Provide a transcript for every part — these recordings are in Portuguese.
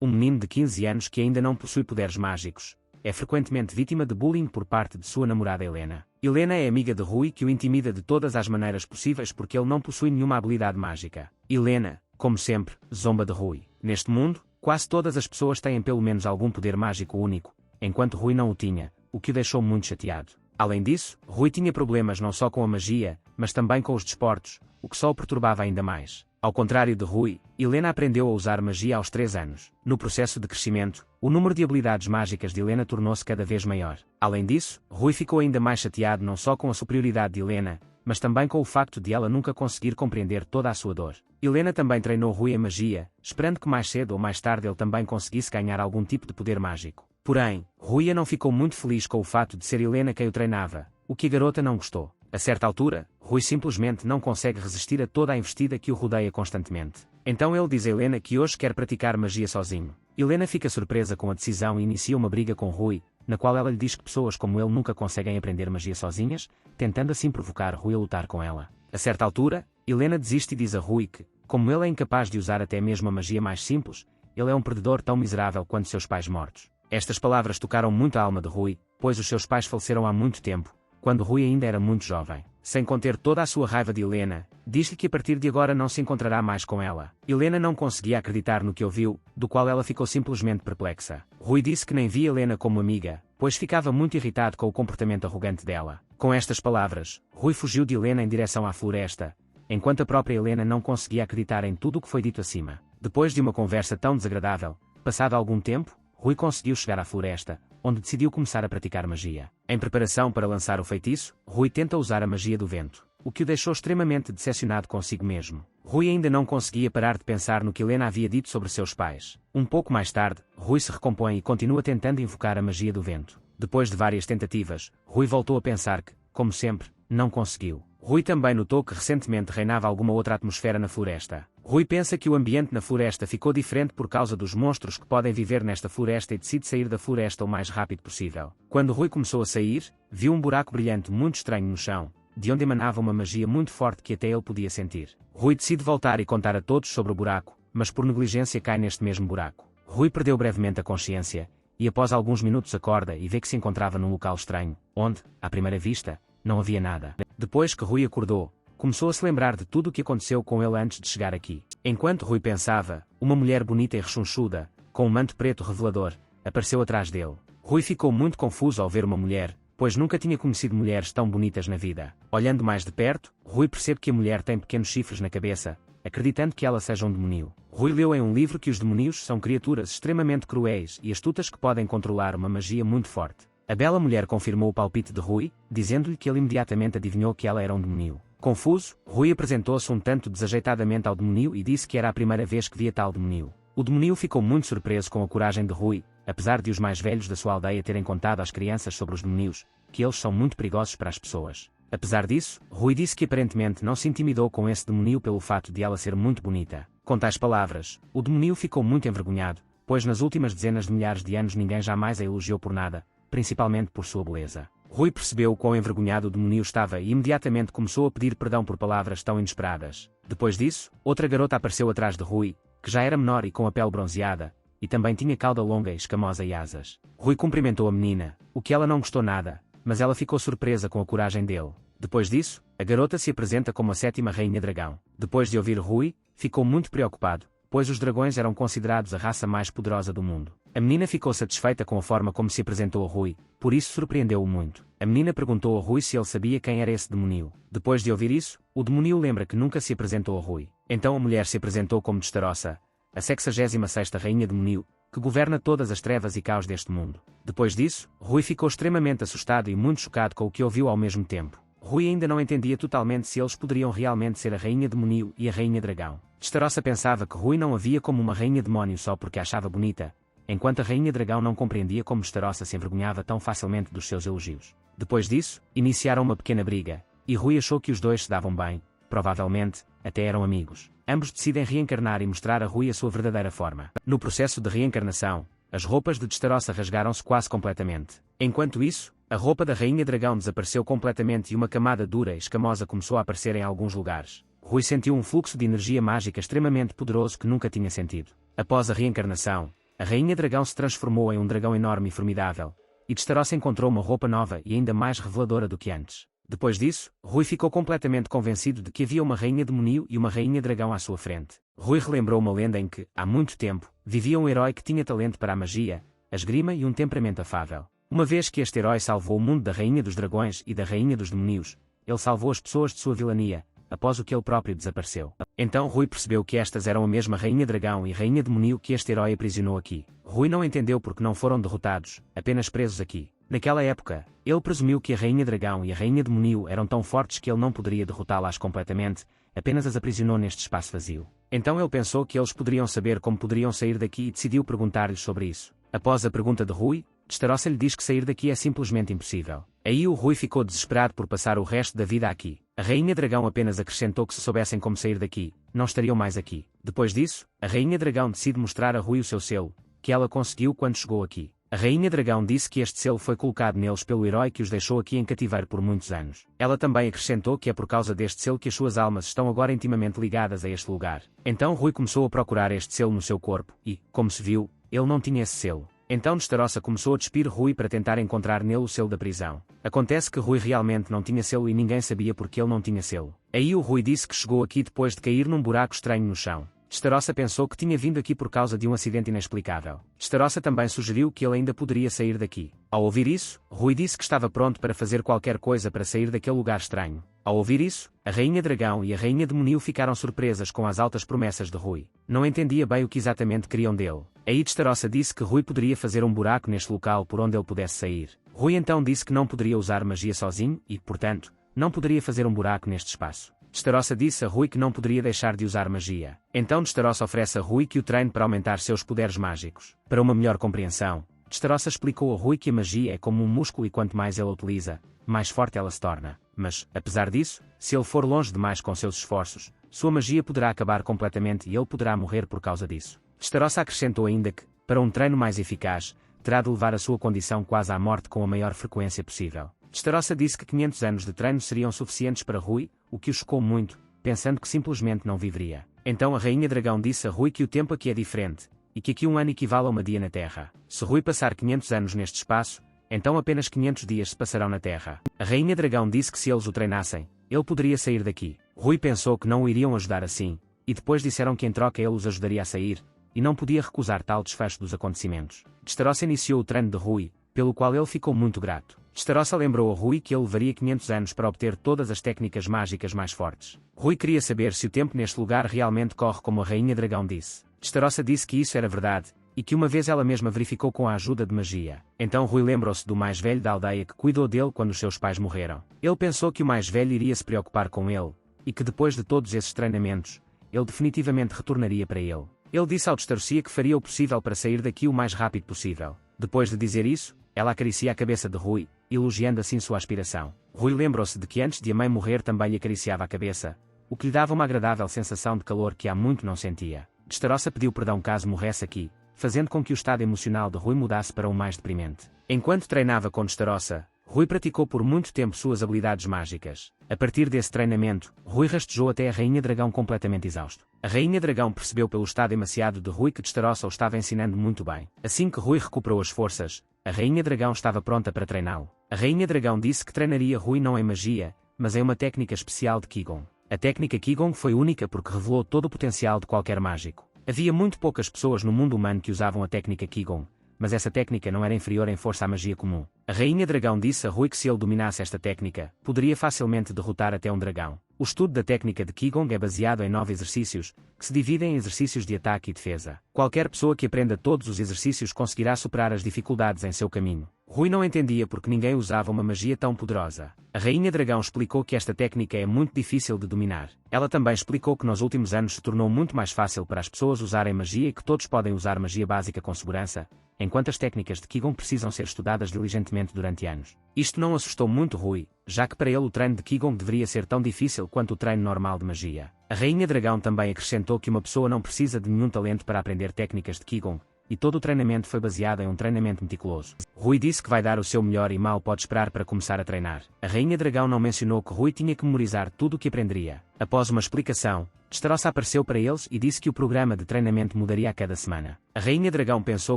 um menino de 15 anos que ainda não possui poderes mágicos, é frequentemente vítima de bullying por parte de sua namorada Helena. Helena é amiga de Rui que o intimida de todas as maneiras possíveis porque ele não possui nenhuma habilidade mágica. Helena, como sempre, zomba de Rui. Neste mundo, quase todas as pessoas têm pelo menos algum poder mágico único, enquanto Rui não o tinha, o que o deixou muito chateado. Além disso, Rui tinha problemas não só com a magia, mas também com os desportos, o que só o perturbava ainda mais. Ao contrário de Rui, Helena aprendeu a usar magia aos 3 anos. No processo de crescimento, o número de habilidades mágicas de Helena tornou-se cada vez maior. Além disso, Rui ficou ainda mais chateado não só com a superioridade de Helena, mas também com o facto de ela nunca conseguir compreender toda a sua dor. Helena também treinou Rui em magia, esperando que mais cedo ou mais tarde ele também conseguisse ganhar algum tipo de poder mágico. Porém, Rui não ficou muito feliz com o fato de ser Helena quem o treinava, o que a garota não gostou. A certa altura, Rui simplesmente não consegue resistir a toda a investida que o rodeia constantemente. Então ele diz a Helena que hoje quer praticar magia sozinho. Helena fica surpresa com a decisão e inicia uma briga com Rui, na qual ela lhe diz que pessoas como ele nunca conseguem aprender magia sozinhas, tentando assim provocar Rui a lutar com ela. A certa altura, Helena desiste e diz a Rui que, como ele é incapaz de usar até mesmo a magia mais simples, ele é um perdedor tão miserável quanto seus pais mortos. Estas palavras tocaram muito a alma de Rui, pois os seus pais faleceram há muito tempo, quando Rui ainda era muito jovem. Sem conter toda a sua raiva de Helena, diz-lhe que a partir de agora não se encontrará mais com ela. Helena não conseguia acreditar no que ouviu, do qual ela ficou simplesmente perplexa. Rui disse que nem via Helena como amiga, pois ficava muito irritado com o comportamento arrogante dela. Com estas palavras, Rui fugiu de Helena em direção à floresta, enquanto a própria Helena não conseguia acreditar em tudo o que foi dito acima. Depois de uma conversa tão desagradável, passado algum tempo, Rui conseguiu chegar à floresta, onde decidiu começar a praticar magia. Em preparação para lançar o feitiço, Rui tenta usar a magia do vento, o que o deixou extremamente decepcionado consigo mesmo. Rui ainda não conseguia parar de pensar no que Helena havia dito sobre seus pais. Um pouco mais tarde, Rui se recompõe e continua tentando invocar a magia do vento. Depois de várias tentativas, Rui voltou a pensar que, como sempre, não conseguiu. Rui também notou que recentemente reinava alguma outra atmosfera na floresta. Rui pensa que o ambiente na floresta ficou diferente por causa dos monstros que podem viver nesta floresta e decide sair da floresta o mais rápido possível. Quando Rui começou a sair, viu um buraco brilhante muito estranho no chão, de onde emanava uma magia muito forte que até ele podia sentir. Rui decide voltar e contar a todos sobre o buraco, mas por negligência cai neste mesmo buraco. Rui perdeu brevemente a consciência, e após alguns minutos acorda e vê que se encontrava num local estranho, onde, à primeira vista, não havia nada. Depois que Rui acordou, começou a se lembrar de tudo o que aconteceu com ele antes de chegar aqui. Enquanto Rui pensava, uma mulher bonita e rechonchuda, com um manto preto revelador, apareceu atrás dele. Rui ficou muito confuso ao ver uma mulher, pois nunca tinha conhecido mulheres tão bonitas na vida. Olhando mais de perto, Rui percebe que a mulher tem pequenos chifres na cabeça, acreditando que ela seja um demónio. Rui leu em um livro que os demónios são criaturas extremamente cruéis e astutas que podem controlar uma magia muito forte. A bela mulher confirmou o palpite de Rui, dizendo-lhe que ele imediatamente adivinhou que ela era um demónio. Confuso, Rui apresentou-se um tanto desajeitadamente ao demónio e disse que era a primeira vez que via tal demónio. O demónio ficou muito surpreso com a coragem de Rui, apesar de os mais velhos da sua aldeia terem contado às crianças sobre os demónios, que eles são muito perigosos para as pessoas. Apesar disso, Rui disse que aparentemente não se intimidou com esse demónio pelo fato de ela ser muito bonita. Com tais palavras, o demónio ficou muito envergonhado, pois nas últimas dezenas de milhares de anos ninguém jamais a elogiou por nada, principalmente por sua beleza. Rui percebeu o quão envergonhado o demónio estava e imediatamente começou a pedir perdão por palavras tão inesperadas. Depois disso, outra garota apareceu atrás de Rui, que já era menor e com a pele bronzeada, e também tinha cauda longa e escamosa e asas. Rui cumprimentou a menina, o que ela não gostou nada, mas ela ficou surpresa com a coragem dele. Depois disso, a garota se apresenta como a 7ª Rainha Dragão. Depois de ouvir Rui, ficou muito preocupado, pois os dragões eram considerados a raça mais poderosa do mundo. A menina ficou satisfeita com a forma como se apresentou a Rui, por isso surpreendeu-o muito. A menina perguntou a Rui se ele sabia quem era esse demónio. Depois de ouvir isso, o demónio lembra que nunca se apresentou a Rui. Então a mulher se apresentou como Destarossa, a 66ª Rainha Demónio, que governa todas as trevas e caos deste mundo. Depois disso, Rui ficou extremamente assustado e muito chocado com o que ouviu ao mesmo tempo. Rui ainda não entendia totalmente se eles poderiam realmente ser a Rainha Demónio e a Rainha Dragão. Destarossa pensava que Rui não a via como uma Rainha Demónio só porque a achava bonita, enquanto a Rainha Dragão não compreendia como Destarossa se envergonhava tão facilmente dos seus elogios. Depois disso, iniciaram uma pequena briga, e Rui achou que os dois se davam bem, provavelmente, até eram amigos. Ambos decidem reencarnar e mostrar a Rui a sua verdadeira forma. No processo de reencarnação, as roupas de Destarossa rasgaram-se quase completamente. Enquanto isso, a roupa da Rainha Dragão desapareceu completamente e uma camada dura e escamosa começou a aparecer em alguns lugares. Rui sentiu um fluxo de energia mágica extremamente poderoso que nunca tinha sentido. Após a reencarnação, a Rainha Dragão se transformou em um dragão enorme e formidável, e Testarossa encontrou uma roupa nova e ainda mais reveladora do que antes. Depois disso, Rui ficou completamente convencido de que havia uma Rainha Demoníaco e uma Rainha Dragão à sua frente. Rui relembrou uma lenda em que, há muito tempo, vivia um herói que tinha talento para a magia, a esgrima e um temperamento afável. Uma vez que este herói salvou o mundo da Rainha dos Dragões e da Rainha dos Demónios, ele salvou as pessoas de sua vilania, após o que ele próprio desapareceu. Então Rui percebeu que estas eram a mesma Rainha Dragão e Rainha Demoníaco que este herói aprisionou aqui. Rui não entendeu porque não foram derrotados, apenas presos aqui. Naquela época, ele presumiu que a Rainha Dragão e a Rainha Demoníaco eram tão fortes que ele não poderia derrotá-las completamente, apenas as aprisionou neste espaço vazio. Então ele pensou que eles poderiam saber como poderiam sair daqui e decidiu perguntar-lhes sobre isso. Após a pergunta de Rui, Testarossa lhe diz que sair daqui é simplesmente impossível. Aí o Rui ficou desesperado por passar o resto da vida aqui. A Rainha Dragão apenas acrescentou que se soubessem como sair daqui, não estariam mais aqui. Depois disso, a Rainha Dragão decide mostrar a Rui o seu selo, que ela conseguiu quando chegou aqui. A Rainha Dragão disse que este selo foi colocado neles pelo herói que os deixou aqui em cativeiro por muitos anos. Ela também acrescentou que é por causa deste selo que as suas almas estão agora intimamente ligadas a este lugar. Então Rui começou a procurar este selo no seu corpo e, como se viu, ele não tinha esse selo. Então Testarossa começou a despir Rui para tentar encontrar nele o selo da prisão. Acontece que Rui realmente não tinha selo e ninguém sabia porque ele não tinha selo. Aí o Rui disse que chegou aqui depois de cair num buraco estranho no chão. Testarossa pensou que tinha vindo aqui por causa de um acidente inexplicável. Testarossa também sugeriu que ele ainda poderia sair daqui. Ao ouvir isso, Rui disse que estava pronto para fazer qualquer coisa para sair daquele lugar estranho. Ao ouvir isso, a Rainha Dragão e a Rainha Demoníaco ficaram surpresas com as altas promessas de Rui. Não entendia bem o que exatamente queriam dele. Aí Testarossa disse que Rui poderia fazer um buraco neste local por onde ele pudesse sair. Rui então disse que não poderia usar magia sozinho e, portanto, não poderia fazer um buraco neste espaço. Testarossa disse a Rui que não poderia deixar de usar magia. Então Testarossa oferece a Rui que o treine para aumentar seus poderes mágicos. Para uma melhor compreensão, Testarossa explicou a Rui que a magia é como um músculo e quanto mais ele a utiliza, mais forte ela se torna. Mas, apesar disso, se ele for longe demais com seus esforços, sua magia poderá acabar completamente e ele poderá morrer por causa disso. Testarossa acrescentou ainda que, para um treino mais eficaz, terá de levar a sua condição quase à morte com a maior frequência possível. Testarossa disse que 500 anos de treino seriam suficientes para Rui, o que o chocou muito, pensando que simplesmente não viveria. Então a Rainha Dragão disse a Rui que o tempo aqui é diferente, e que aqui um ano equivale a uma dia na Terra. Se Rui passar 500 anos neste espaço, então apenas 500 dias se passarão na Terra. A Rainha Dragão disse que se eles o treinassem, ele poderia sair daqui. Rui pensou que não o iriam ajudar assim, e depois disseram que em troca ele os ajudaria a sair, e não podia recusar tal desfecho dos acontecimentos. Testarossa iniciou o treino de Rui, pelo qual ele ficou muito grato. Testarossa lembrou a Rui que ele levaria 500 anos para obter todas as técnicas mágicas mais fortes. Rui queria saber se o tempo neste lugar realmente corre como a Rainha Dragão disse. Testarossa disse que isso era verdade, e que uma vez ela mesma verificou com a ajuda de magia. Então Rui lembrou-se do mais velho da aldeia que cuidou dele quando os seus pais morreram. Ele pensou que o mais velho iria se preocupar com ele, e que depois de todos esses treinamentos, ele definitivamente retornaria para ele. Ele disse ao Testarossa que faria o possível para sair daqui o mais rápido possível. Depois de dizer isso, ela acaricia a cabeça de Rui, elogiando assim sua aspiração. Rui lembrou-se de que antes de a mãe morrer também lhe acariciava a cabeça, o que lhe dava uma agradável sensação de calor que há muito não sentia. Testarossa pediu perdão caso morresse aqui, fazendo com que o estado emocional de Rui mudasse para o mais deprimente. Enquanto treinava com Testarossa, Rui praticou por muito tempo suas habilidades mágicas. A partir desse treinamento, Rui rastejou até a Rainha Dragão completamente exausto. A Rainha Dragão percebeu pelo estado emaciado de Rui que Testarossa o estava ensinando muito bem. Assim que Rui recuperou as forças, a Rainha Dragão estava pronta para treiná-lo. A Rainha Dragão disse que treinaria Rui não em magia, mas em uma técnica especial de Qigong. A técnica Qigong foi única porque revelou todo o potencial de qualquer mágico. Havia muito poucas pessoas no mundo humano que usavam a técnica Qigong, mas essa técnica não era inferior em força à magia comum. A Rainha Dragão disse a Rui que se ele dominasse esta técnica, poderia facilmente derrotar até um dragão. O estudo da técnica de Qigong é baseado em 9 exercícios, que se dividem em exercícios de ataque e defesa. Qualquer pessoa que aprenda todos os exercícios conseguirá superar as dificuldades em seu caminho. Rui não entendia porque ninguém usava uma magia tão poderosa. A Rainha Dragão explicou que esta técnica é muito difícil de dominar. Ela também explicou que nos últimos anos se tornou muito mais fácil para as pessoas usarem magia e que todos podem usar magia básica com segurança, enquanto as técnicas de Qigong precisam ser estudadas diligentemente durante anos. Isto não assustou muito Rui, já que para ele o treino de Qigong deveria ser tão difícil quanto o treino normal de magia. A Rainha Dragão também acrescentou que uma pessoa não precisa de nenhum talento para aprender técnicas de Qigong, e todo o treinamento foi baseado em um treinamento meticuloso. Rui disse que vai dar o seu melhor e mal pode esperar para começar a treinar. A Rainha Dragão não mencionou que Rui tinha que memorizar tudo o que aprenderia. Após uma explicação, Dressrosa apareceu para eles e disse que o programa de treinamento mudaria a cada semana. A Rainha Dragão pensou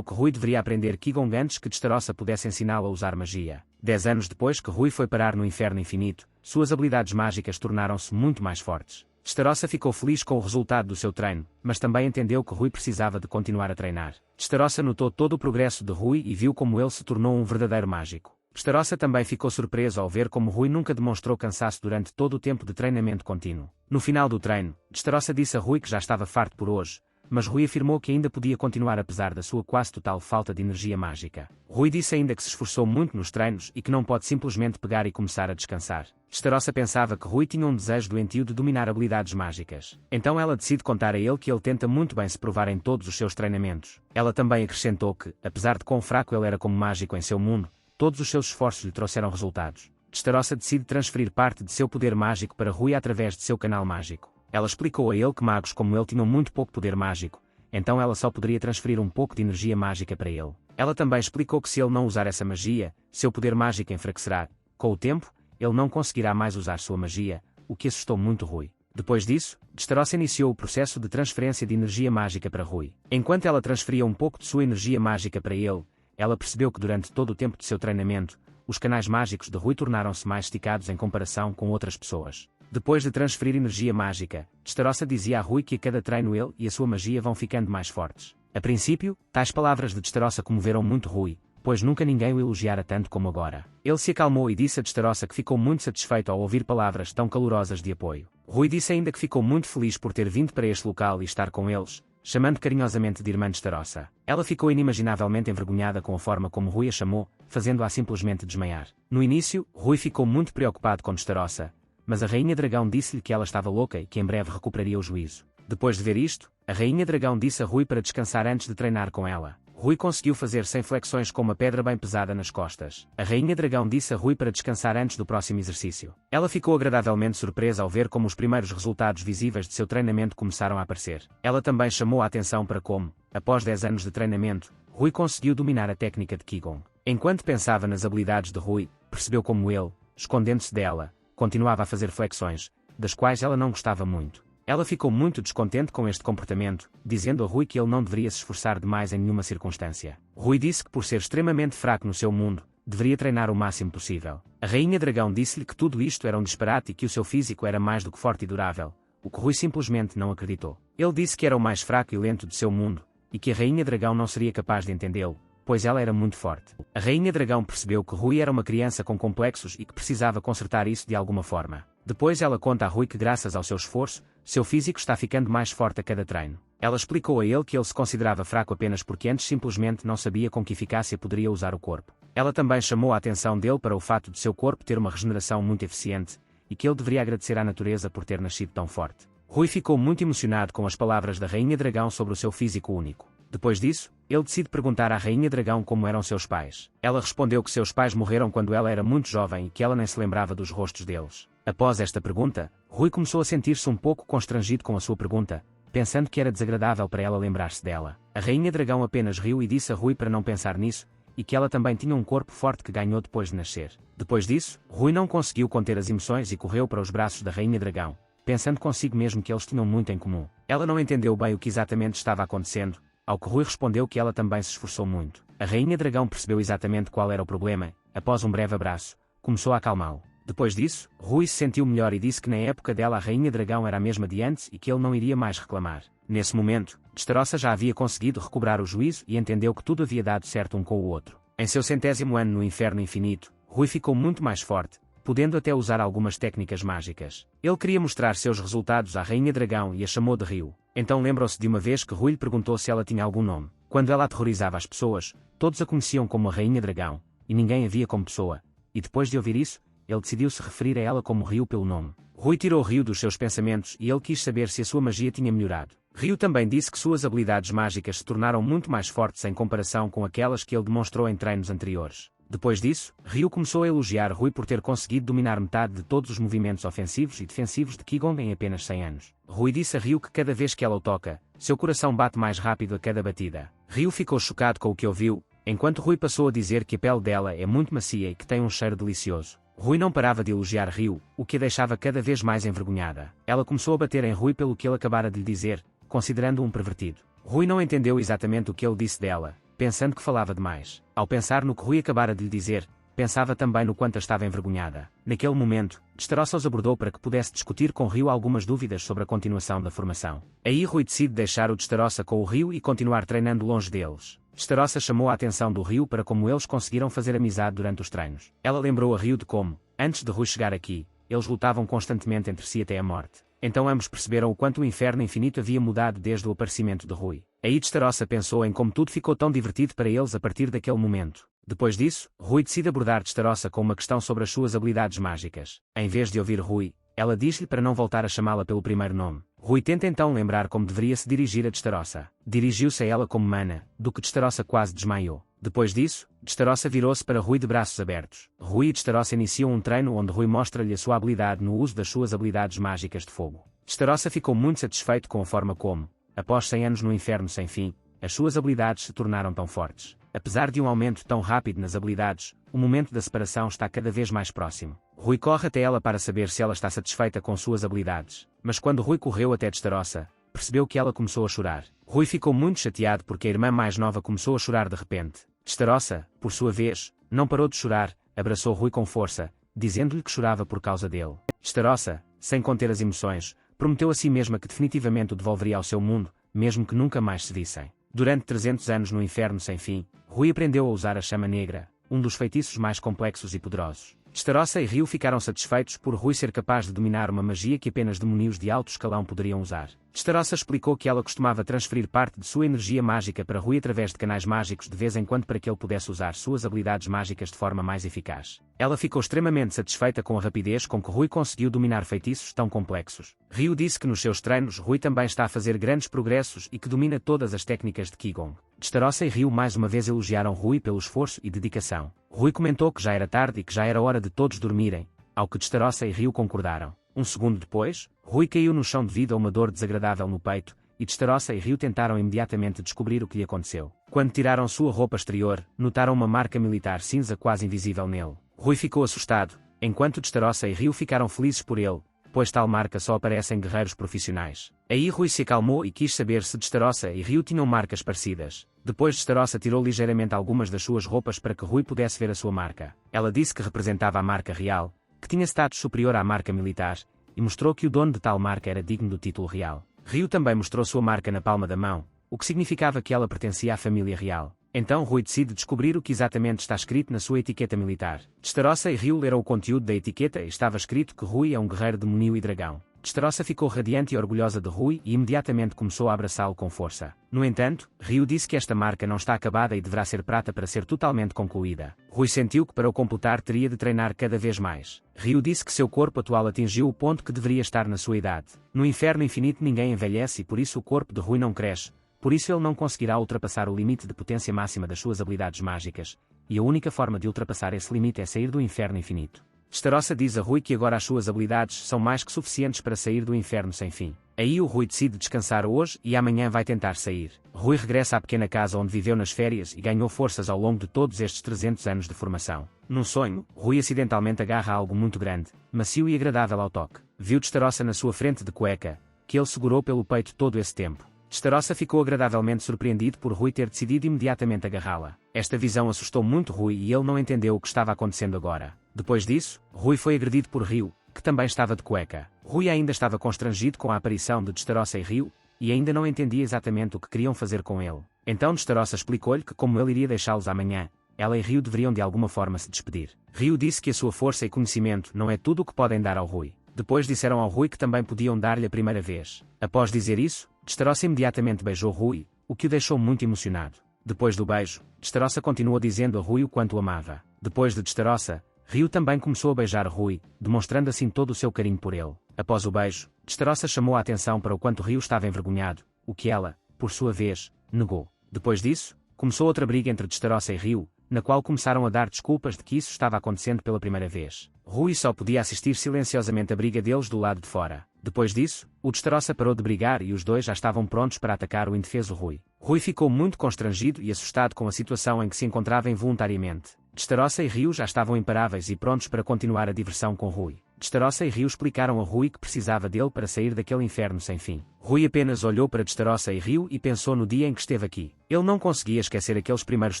que Rui deveria aprender Qigong antes que Dressrosa pudesse ensiná-lo a usar magia. 10 anos depois que Rui foi parar no Inferno Infinito, suas habilidades mágicas tornaram-se muito mais fortes. Dressrosa ficou feliz com o resultado do seu treino, mas também entendeu que Rui precisava de continuar a treinar. Dressrosa notou todo o progresso de Rui e viu como ele se tornou um verdadeiro mágico. Dressrosa também ficou surpreso ao ver como Rui nunca demonstrou cansaço durante todo o tempo de treinamento contínuo. No final do treino, Dressrosa disse a Rui que já estava farto por hoje, mas Rui afirmou que ainda podia continuar apesar da sua quase total falta de energia mágica. Rui disse ainda que se esforçou muito nos treinos e que não pode simplesmente pegar e começar a descansar. Dressrosa pensava que Rui tinha um desejo doentio de dominar habilidades mágicas. Então ela decide contar a ele que ele tenta muito bem se provar em todos os seus treinamentos. Ela também acrescentou que, apesar de quão fraco ele era como mágico em seu mundo, todos os seus esforços lhe trouxeram resultados. Dressrosa decide transferir parte de seu poder mágico para Rui através de seu canal mágico. Ela explicou a ele que magos como ele tinham muito pouco poder mágico, então ela só poderia transferir um pouco de energia mágica para ele. Ela também explicou que se ele não usar essa magia, seu poder mágico enfraquecerá. Com o tempo, ele não conseguirá mais usar sua magia, o que assustou muito Rui. Depois disso, Dressrosa iniciou o processo de transferência de energia mágica para Rui. Enquanto ela transferia um pouco de sua energia mágica para ele, ela percebeu que durante todo o tempo de seu treinamento, os canais mágicos de Rui tornaram-se mais esticados em comparação com outras pessoas. Depois de transferir energia mágica, Dressrosa dizia a Rui que a cada treino ele e a sua magia vão ficando mais fortes. A princípio, tais palavras de Dressrosa comoveram muito Rui, pois nunca ninguém o elogiara tanto como agora. Ele se acalmou e disse a Dressrosa que ficou muito satisfeito ao ouvir palavras tão calorosas de apoio. Rui disse ainda que ficou muito feliz por ter vindo para este local e estar com eles, chamando carinhosamente de irmã Dressrosa. Ela ficou inimaginavelmente envergonhada com a forma como Rui a chamou, fazendo-a simplesmente desmaiar. No início, Rui ficou muito preocupado com Dressrosa, mas a Rainha Dragão disse-lhe que ela estava louca e que em breve recuperaria o juízo. Depois de ver isto, a Rainha Dragão disse a Rui para descansar antes de treinar com ela. Rui conseguiu fazer 100 flexões com uma pedra bem pesada nas costas. A Rainha Dragão disse a Rui para descansar antes do próximo exercício. Ela ficou agradavelmente surpresa ao ver como os primeiros resultados visíveis de seu treinamento começaram a aparecer. Ela também chamou a atenção para como, após 10 anos de treinamento, Rui conseguiu dominar a técnica de Qigong. Enquanto pensava nas habilidades de Rui, percebeu como ele, escondendo-se dela, continuava a fazer flexões, das quais ela não gostava muito. Ela ficou muito descontente com este comportamento, dizendo a Rui que ele não deveria se esforçar demais em nenhuma circunstância. Rui disse que por ser extremamente fraco no seu mundo, deveria treinar o máximo possível. A Rainha Dragão disse-lhe que tudo isto era um disparate e que o seu físico era mais do que forte e durável, o que Rui simplesmente não acreditou. Ele disse que era o mais fraco e lento de seu mundo, e que a Rainha Dragão não seria capaz de entendê-lo, pois ela era muito forte. A Rainha Dragão percebeu que Rui era uma criança com complexos e que precisava consertar isso de alguma forma. Depois ela conta a Rui que graças ao seu esforço, seu físico está ficando mais forte a cada treino. Ela explicou a ele que ele se considerava fraco apenas porque antes simplesmente não sabia com que eficácia poderia usar o corpo. Ela também chamou a atenção dele para o fato de seu corpo ter uma regeneração muito eficiente, e que ele deveria agradecer à natureza por ter nascido tão forte. Rui ficou muito emocionado com as palavras da Rainha Dragão sobre o seu físico único. Depois disso, ele decide perguntar à Rainha Dragão como eram seus pais. Ela respondeu que seus pais morreram quando ela era muito jovem e que ela nem se lembrava dos rostos deles. Após esta pergunta, Rui começou a sentir-se um pouco constrangido com a sua pergunta, pensando que era desagradável para ela lembrar-se dela. A Rainha Dragão apenas riu e disse a Rui para não pensar nisso, e que ela também tinha um corpo forte que ganhou depois de nascer. Depois disso, Rui não conseguiu conter as emoções e correu para os braços da Rainha Dragão, pensando consigo mesmo que eles tinham muito em comum. Ela não entendeu bem o que exatamente estava acontecendo, ao que Rui respondeu que ela também se esforçou muito. A Rainha Dragão percebeu exatamente qual era o problema, após um breve abraço, começou a acalmá-lo. Depois disso, Rui se sentiu melhor e disse que na época dela a Rainha Dragão era a mesma de antes e que ele não iria mais reclamar. Nesse momento, Dressrosa já havia conseguido recobrar o juízo e entendeu que tudo havia dado certo um com o outro. Em seu 100º ano no Inferno Infinito, Rui ficou muito mais forte, podendo até usar algumas técnicas mágicas. Ele queria mostrar seus resultados à Rainha Dragão e a chamou de Rio. Então lembrou-se de uma vez que Rui lhe perguntou se ela tinha algum nome. Quando ela aterrorizava as pessoas, todos a conheciam como a Rainha Dragão, e ninguém a via como pessoa. E depois de ouvir isso, ele decidiu se referir a ela como Rio pelo nome. Rui tirou Rio dos seus pensamentos e ele quis saber se a sua magia tinha melhorado. Rio também disse que suas habilidades mágicas se tornaram muito mais fortes em comparação com aquelas que ele demonstrou em treinos anteriores. Depois disso, Rio começou a elogiar Rui por ter conseguido dominar metade de todos os movimentos ofensivos e defensivos de Qigong em apenas 100 anos. Rui disse a Rio que cada vez que ela o toca, seu coração bate mais rápido a cada batida. Rio ficou chocado com o que ouviu, enquanto Rui passou a dizer que a pele dela é muito macia e que tem um cheiro delicioso. Rui não parava de elogiar Rio, o que a deixava cada vez mais envergonhada. Ela começou a bater em Rui pelo que ele acabara de lhe dizer, considerando-o um pervertido. Rui não entendeu exatamente o que ele disse dela, pensando que falava demais. Ao pensar no que Rui acabara de lhe dizer, pensava também no quanto a estava envergonhada. Naquele momento, Destarossa os abordou para que pudesse discutir com Rio algumas dúvidas sobre a continuação da formação. Aí Rui decide deixar o Destarossa com o Rio e continuar treinando longe deles. Destarossa chamou a atenção do Rio para como eles conseguiram fazer amizade durante os treinos. Ela lembrou a Rio de como, antes de Rui chegar aqui, eles lutavam constantemente entre si até a morte. Então ambos perceberam o quanto o inferno infinito havia mudado desde o aparecimento de Rui. Aí Destarossa pensou em como tudo ficou tão divertido para eles a partir daquele momento. Depois disso, Rui decide abordar Destarossa com uma questão sobre as suas habilidades mágicas. Em vez de ouvir Rui, ela diz-lhe para não voltar a chamá-la pelo primeiro nome. Rui tenta então lembrar como deveria se dirigir a Destarossa. Dirigiu-se a ela como mana, do que Destarossa quase desmaiou. Depois disso, Destarossa virou-se para Rui de braços abertos. Rui e Destarossa iniciam um treino onde Rui mostra-lhe a sua habilidade no uso das suas habilidades mágicas de fogo. Destarossa ficou muito satisfeito com a forma como, após 100 anos no inferno sem fim, as suas habilidades se tornaram tão fortes. Apesar de um aumento tão rápido nas habilidades, o momento da separação está cada vez mais próximo. Rui corre até ela para saber se ela está satisfeita com suas habilidades, mas quando Rui correu até Destarossa, percebeu que ela começou a chorar. Rui ficou muito chateado porque a irmã mais nova começou a chorar de repente. Destarossa, por sua vez, não parou de chorar, abraçou Rui com força, dizendo-lhe que chorava por causa dele. Destarossa, sem conter as emoções, prometeu a si mesma que definitivamente o devolveria ao seu mundo, mesmo que nunca mais se vissem. Durante 300 anos no inferno sem fim, Rui aprendeu a usar a chama negra, um dos feitiços mais complexos e poderosos. Destarossa e Rio ficaram satisfeitos por Rui ser capaz de dominar uma magia que apenas demónios de alto escalão poderiam usar. Destarossa explicou que ela costumava transferir parte de sua energia mágica para Rui através de canais mágicos de vez em quando para que ele pudesse usar suas habilidades mágicas de forma mais eficaz. Ela ficou extremamente satisfeita com a rapidez com que Rui conseguiu dominar feitiços tão complexos. Rio disse que nos seus treinos Rui também está a fazer grandes progressos e que domina todas as técnicas de Qigong. Destarossa e Rio mais uma vez elogiaram Rui pelo esforço e dedicação. Rui comentou que já era tarde e que já era hora de todos dormirem, ao que Destarossa e Rio concordaram. Um segundo depois, Rui caiu no chão devido a uma dor desagradável no peito, e Destarossa e Rio tentaram imediatamente descobrir o que lhe aconteceu. Quando tiraram sua roupa exterior, notaram uma marca militar cinza quase invisível nele. Rui ficou assustado, enquanto Destarossa e Rio ficaram felizes por ele, pois tal marca só aparece em guerreiros profissionais. Aí Rui se acalmou e quis saber se Destarossa e Rio tinham marcas parecidas. Depois Destarossa tirou ligeiramente algumas das suas roupas para que Rui pudesse ver a sua marca. Ela disse que representava a marca real, que tinha status superior à marca militar, e mostrou que o dono de tal marca era digno do título real. Rio também mostrou sua marca na palma da mão, o que significava que ela pertencia à família real. Então Rui decide descobrir o que exatamente está escrito na sua etiqueta militar. Destarossa e Rio leram o conteúdo da etiqueta e estava escrito que Rui é um guerreiro demoníaco e dragão. Destarossa ficou radiante e orgulhosa de Rui e imediatamente começou a abraçá-lo com força. No entanto, Rio disse que esta marca não está acabada e deverá ser prata para ser totalmente concluída. Rui sentiu que para o completar teria de treinar cada vez mais. Rio disse que seu corpo atual atingiu o ponto que deveria estar na sua idade. No inferno infinito ninguém envelhece e por isso o corpo de Rui não cresce, por isso ele não conseguirá ultrapassar o limite de potência máxima das suas habilidades mágicas, e a única forma de ultrapassar esse limite é sair do inferno infinito. Destarossa diz a Rui que agora as suas habilidades são mais que suficientes para sair do inferno sem fim. Aí o Rui decide descansar hoje e amanhã vai tentar sair. Rui regressa à pequena casa onde viveu nas férias e ganhou forças ao longo de todos estes 300 anos de formação. Num sonho, Rui acidentalmente agarra algo muito grande, macio e agradável ao toque. Viu Destarossa na sua frente de cueca, que ele segurou pelo peito todo esse tempo. Destarossa ficou agradavelmente surpreendido por Rui ter decidido imediatamente agarrá-la. Esta visão assustou muito Rui e ele não entendeu o que estava acontecendo agora. Depois disso, Rui foi agredido por Rio, que também estava de cueca. Rui ainda estava constrangido com a aparição de Destarossa e Rio, e ainda não entendia exatamente o que queriam fazer com ele. Então Destarossa explicou-lhe que como ele iria deixá-los amanhã, ela e Rio deveriam de alguma forma se despedir. Rio disse que a sua força e conhecimento não é tudo o que podem dar ao Rui. Depois disseram ao Rui que também podiam dar-lhe a primeira vez. Após dizer isso, Destarossa imediatamente beijou Rui, o que o deixou muito emocionado. Depois do beijo, Destarossa continuou dizendo a Rui o quanto o amava. Depois de Destarossa, Rio também começou a beijar Rui, demonstrando assim todo o seu carinho por ele. Após o beijo, Destarossa chamou a atenção para o quanto Rio estava envergonhado, o que ela, por sua vez, negou. Depois disso, começou outra briga entre Destarossa e Rio, na qual começaram a dar desculpas de que isso estava acontecendo pela primeira vez. Rui só podia assistir silenciosamente a briga deles do lado de fora. Depois disso, o Destarossa parou de brigar e os dois já estavam prontos para atacar o indefeso Rui. Rui ficou muito constrangido e assustado com a situação em que se encontrava involuntariamente. Destarossa e Rio já estavam imparáveis e prontos para continuar a diversão com Rui. Destarossa e Rio explicaram a Rui que precisava dele para sair daquele inferno sem fim. Rui apenas olhou para Destarossa e Rio e pensou no dia em que esteve aqui. Ele não conseguia esquecer aqueles primeiros